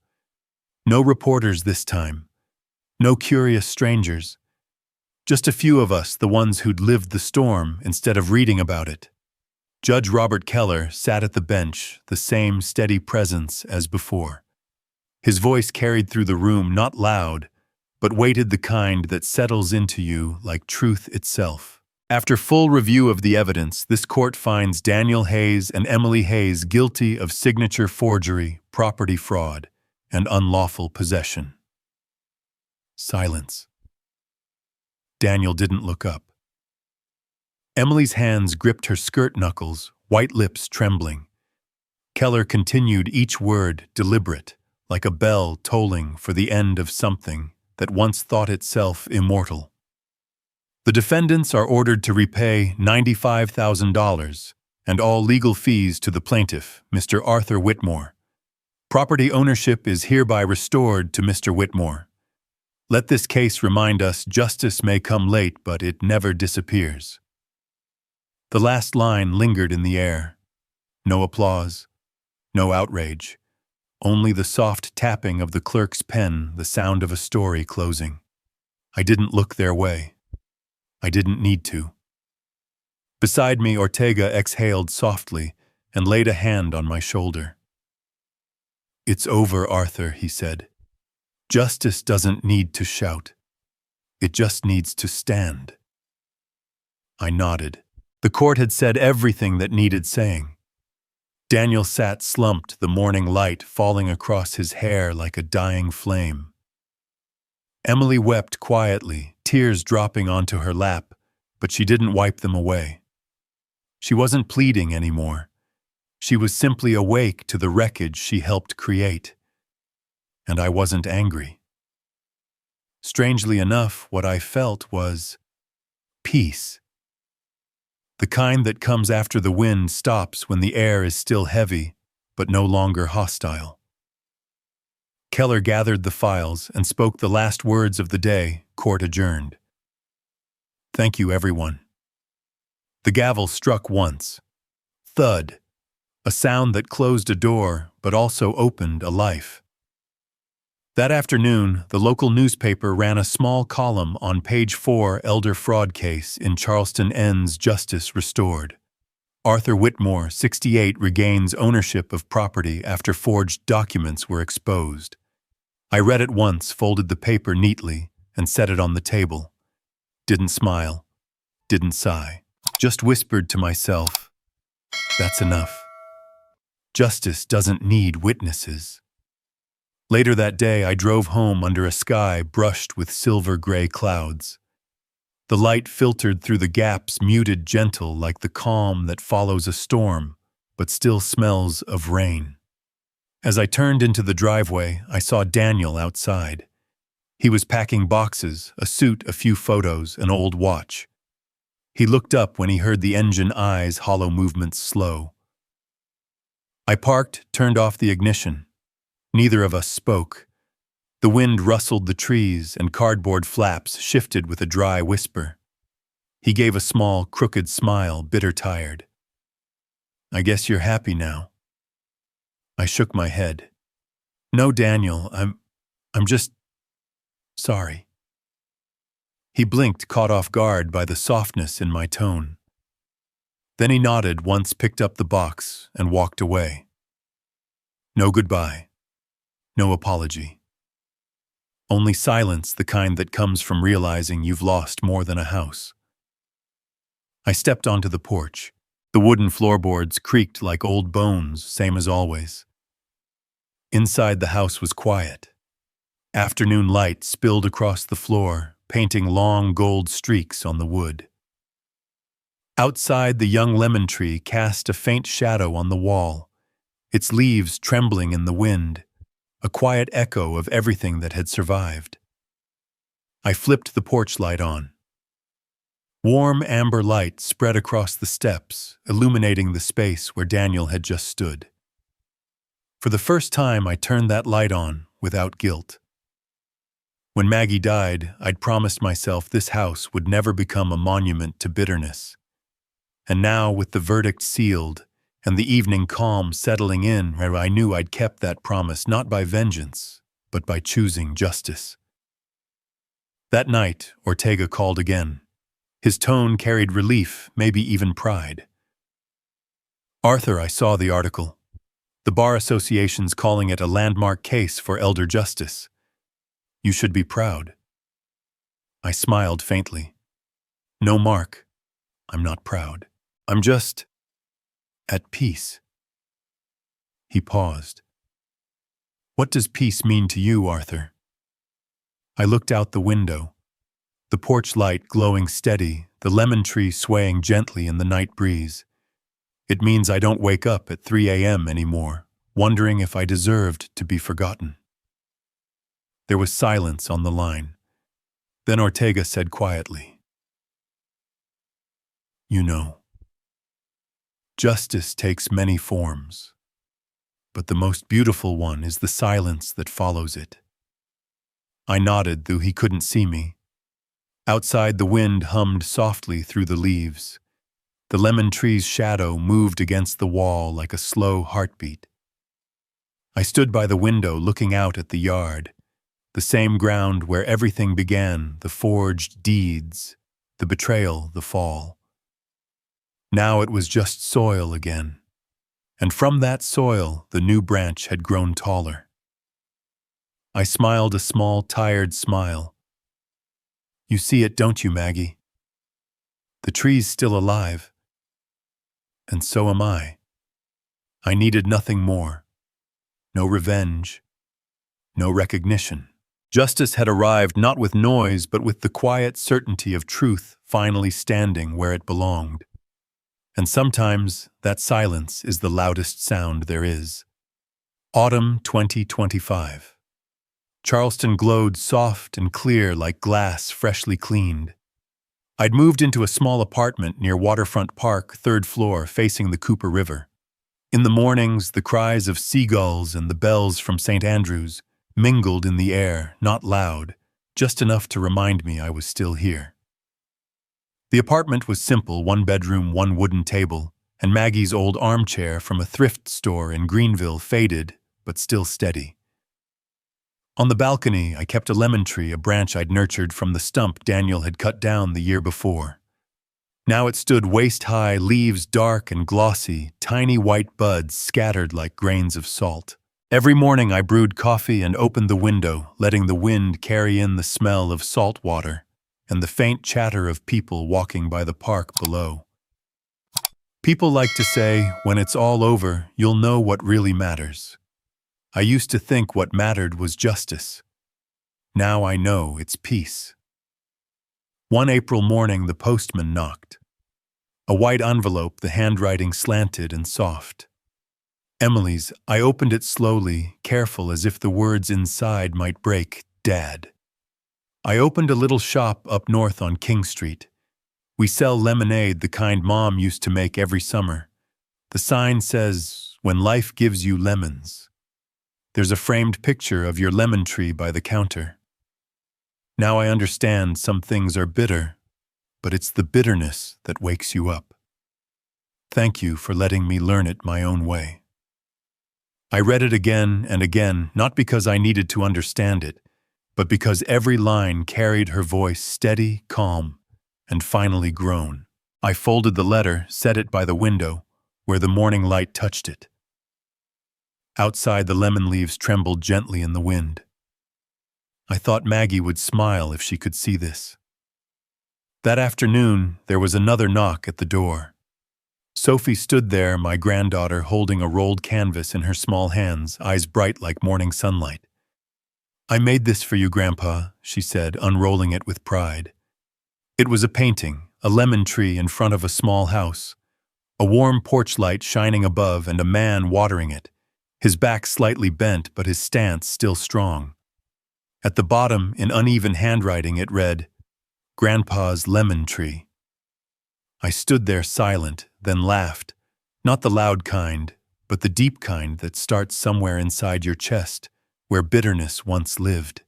No reporters this time. No curious strangers. Just a few of us, the ones who'd lived the storm instead of reading about it. Judge Robert Keller sat at the bench, the same steady presence as before. His voice carried through the room, not loud, but weighted, the kind that settles into you like truth itself. After full review of the evidence, this court finds Daniel Hayes and Emily Hayes guilty of signature forgery, property fraud, and unlawful possession. Silence. Daniel didn't look up. Emily's hands gripped her skirt knuckles, white lips trembling. Keller continued, each word deliberate, like a bell tolling for the end of something that once thought itself immortal. "The defendants are ordered to repay $95,000 and all legal fees to the plaintiff, Mr. Arthur Whitmore. Property ownership is hereby restored to Mr. Whitmore. Let this case remind us justice may come late, but it never disappears." The last line lingered in the air. No applause, no outrage, only the soft tapping of the clerk's pen, the sound of a story closing. I didn't look their way. I didn't need to. Beside me, Ortega exhaled softly and laid a hand on my shoulder. "It's over, Arthur," he said. "Justice doesn't need to shout. It just needs to stand." I nodded. The court had said everything that needed saying. Daniel sat slumped, the morning light falling across his hair like a dying flame. Emily wept quietly, tears dropping onto her lap, but she didn't wipe them away. She wasn't pleading anymore. She was simply awake to the wreckage she helped create. And I wasn't angry. Strangely enough, what I felt was peace. The kind that comes after the wind stops when the air is still heavy, but no longer hostile. Keller gathered the files and spoke the last words of the day. Court adjourned. "Thank you, everyone." The gavel struck once. Thud. A sound that closed a door, but also opened a life. That afternoon, the local newspaper ran a small column on page 4 elder fraud case in Charleston ends justice restored. Arthur Whitmore, 68, regains ownership of property after forged documents were exposed. I read it once, folded the paper neatly, and set it on the table. Didn't smile, didn't sigh, just whispered to myself, "That's enough. Justice doesn't need witnesses." Later that day, I drove home under a sky brushed with silver-gray clouds. The light filtered through the gaps, muted gentle like the calm that follows a storm, but still smells of rain. As I turned into the driveway, I saw Daniel outside. He was packing boxes, a suit, a few photos, an old watch. He looked up when he heard the engine eyes, hollow movements slow. I parked, turned off the ignition. Neither of us spoke. The wind rustled the trees, and cardboard flaps shifted with a dry whisper. He gave a small, crooked smile, bitter tired. "I guess you're happy now." I shook my head. "No, Daniel, I'm just sorry." He blinked, caught off guard by the softness in my tone. Then he nodded once, picked up the box, and walked away. No goodbye. No apology. Only silence, the kind that comes from realizing you've lost more than a house. I stepped onto the porch. The wooden floorboards creaked like old bones, same as always. Inside the house was quiet. Afternoon light spilled across the floor, painting long gold streaks on the wood. Outside, the young lemon tree cast a faint shadow on the wall, its leaves trembling in the wind, a quiet echo of everything that had survived. I flipped the porch light on. Warm amber light spread across the steps, illuminating the space where Daniel had just stood. For the first time, I turned that light on without guilt. When Maggie died, I'd promised myself this house would never become a monument to bitterness. And now, with the verdict sealed, and the evening calm settling in, I knew I'd kept that promise not by vengeance, but by choosing justice. That night, Ortega called again. His tone carried relief, maybe even pride. "Arthur, I saw the article. The Bar Association's calling it a landmark case for elder justice. You should be proud." I smiled faintly. "No, Mark. I'm not proud. I'm just at peace." He paused. "What does peace mean to you, Arthur?" I looked out the window. The porch light glowing steady, the lemon tree swaying gently in the night breeze. "It means I don't wake up at 3 a.m. anymore, wondering if I deserved to be forgotten." There was silence on the line. Then Ortega said quietly, "You know, justice takes many forms, but the most beautiful one is the silence that follows it." I nodded, though he couldn't see me. Outside, the wind hummed softly through the leaves. The lemon tree's shadow moved against the wall like a slow heartbeat. I stood by the window looking out at the yard, the same ground where everything began, the forged deeds, the betrayal, the fall. Now it was just soil again, and from that soil the new branch had grown taller. I smiled a small, tired smile. "You see it, don't you, Maggie? The tree's still alive, and so am I. I needed nothing more. No revenge, no recognition. Justice had arrived not with noise, but with the quiet certainty of truth finally standing where it belonged. And sometimes that silence is the loudest sound there is." Autumn 2025. Charleston glowed soft and clear like glass freshly cleaned. I'd moved into a small apartment near Waterfront Park, 3rd floor, facing the Cooper River. In the mornings, the cries of seagulls and the bells from St. Andrews mingled in the air, not loud, just enough to remind me I was still here. The apartment was simple, 1 bedroom, 1 wooden table, and Maggie's old armchair from a thrift store in Greenville, faded, but still steady. On the balcony, I kept a lemon tree, a branch I'd nurtured from the stump Daniel had cut down the year before. Now it stood waist-high, leaves dark and glossy, tiny white buds scattered like grains of salt. Every morning I brewed coffee and opened the window, letting the wind carry in the smell of salt water and the faint chatter of people walking by the park below. People like to say, when it's all over, you'll know what really matters. I used to think what mattered was justice. Now I know it's peace. One April morning, the postman knocked. A white envelope, the handwriting slanted and soft. Emily's. I opened it slowly, careful as if the words inside might break. Dad. I opened a little shop up north on King Street. We sell lemonade, the kind Mom used to make every summer. The sign says, "When life gives you lemons." There's a framed picture of your lemon tree by the counter. Now I understand some things are bitter, but it's the bitterness that wakes you up. Thank you for letting me learn it my own way. I read it again and again, not because I needed to understand it, but because every line carried her voice steady, calm, and finally grown. I folded the letter, set it by the window, where the morning light touched it. Outside, the lemon leaves trembled gently in the wind. I thought Maggie would smile if she could see this. That afternoon, there was another knock at the door. Sophie stood there, my granddaughter, holding a rolled canvas in her small hands, eyes bright like morning sunlight. "I made this for you, Grandpa," she said, unrolling it with pride. It was a painting, a lemon tree in front of a small house, a warm porch light shining above and a man watering it, his back slightly bent but his stance still strong. At the bottom, in uneven handwriting, it read, "Grandpa's lemon tree." I stood there silent, then laughed, not the loud kind, but the deep kind that starts somewhere inside your chest, where bitterness once lived.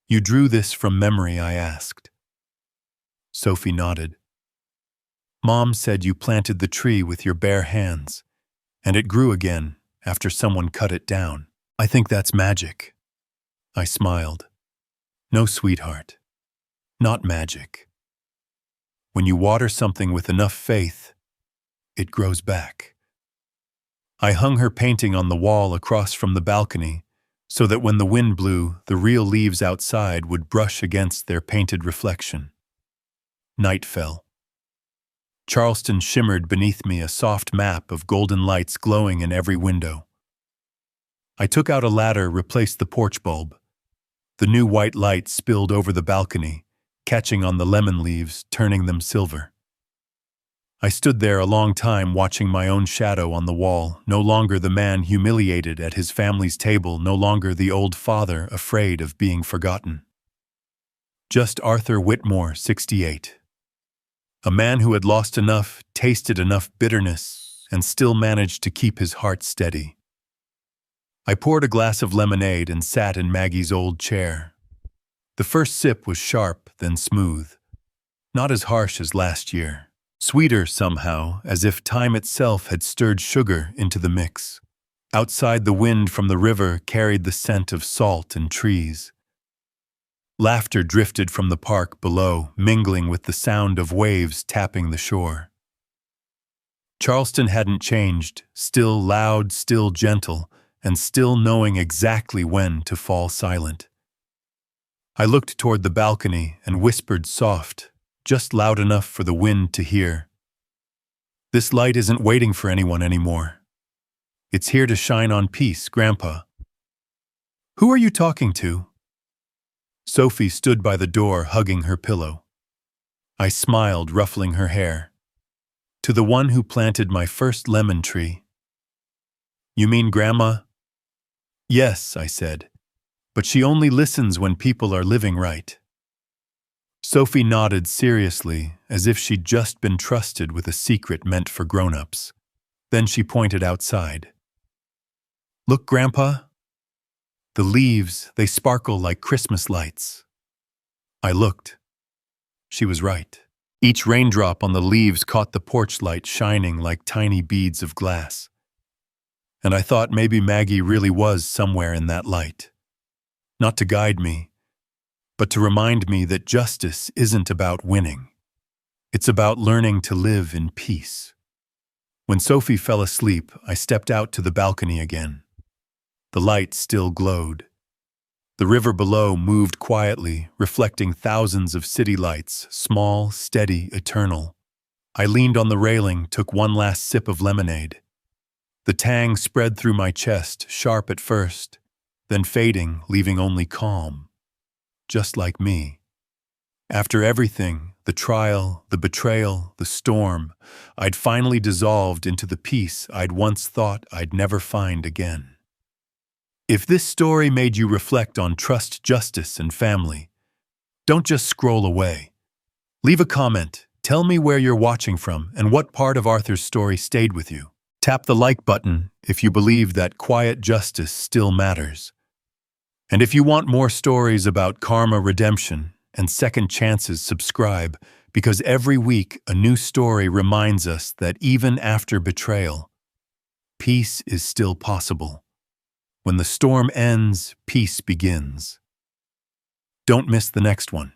"You drew this from memory?" I asked. Sophie nodded. "Mom said you planted the tree with your bare hands, and it grew again after someone cut it down. I think that's magic." I smiled. "No, sweetheart, not magic. When you water something with enough faith, it grows back." I hung her painting on the wall across from the balcony, so that when the wind blew, the real leaves outside would brush against their painted reflection. Night fell. Charleston shimmered beneath me, a soft map of golden lights glowing in every window. I took out a ladder, replaced the porch bulb. The new white light spilled over the balcony, catching on the lemon leaves, turning them silver. I stood there a long time watching my own shadow on the wall, no longer the man humiliated at his family's table, no longer the old father afraid of being forgotten. Just Arthur Whitmore, 68. A man who had lost enough, tasted enough bitterness, and still managed to keep his heart steady. I poured a glass of lemonade and sat in Maggie's old chair. The first sip was sharp, then smooth. Not as harsh as last year. Sweeter somehow, as if time itself had stirred sugar into the mix. Outside, the wind from the river carried the scent of salt and trees. Laughter drifted from the park below, mingling with the sound of waves tapping the shore. Charleston hadn't changed, still loud, still gentle, and still knowing exactly when to fall silent. I looked toward the balcony and whispered soft, just loud enough for the wind to hear. "This light isn't waiting for anyone anymore. It's here to shine on peace, Grandpa." "Who are you talking to?" Sophie stood by the door, hugging her pillow. I smiled, ruffling her hair. "To the one who planted my first lemon tree." "You mean Grandma?" "Yes," I said, "but she only listens when people are living right." Sophie nodded seriously, as if she'd just been trusted with a secret meant for grown-ups. Then she pointed outside. "Look, Grandpa. The leaves, they sparkle like Christmas lights." I looked. She was right. Each raindrop on the leaves caught the porch light shining like tiny beads of glass. And I thought maybe Maggie really was somewhere in that light. not to guide me, but to remind me that justice isn't about winning. It's about learning to live in peace. When Sophie fell asleep, I stepped out to the balcony again. The light still glowed. The river below moved quietly, reflecting thousands of city lights, small, steady, eternal. I leaned on the railing, took one last sip of lemonade. The tang spread through my chest, sharp at first, then fading, leaving only calm. Just like me. After everything, the trial, the betrayal, the storm, I'd finally dissolved into the peace I'd once thought I'd never find again. If this story made you reflect on trust, justice, and family, don't just scroll away. Leave a comment, tell me where you're watching from and what part of Arthur's story stayed with you. Tap the like button if you believe that quiet justice still matters. And if you want more stories about karma, redemption, and second chances, subscribe, because every week a new story reminds us that even after betrayal, peace is still possible. When the storm ends, peace begins. Don't miss the next one.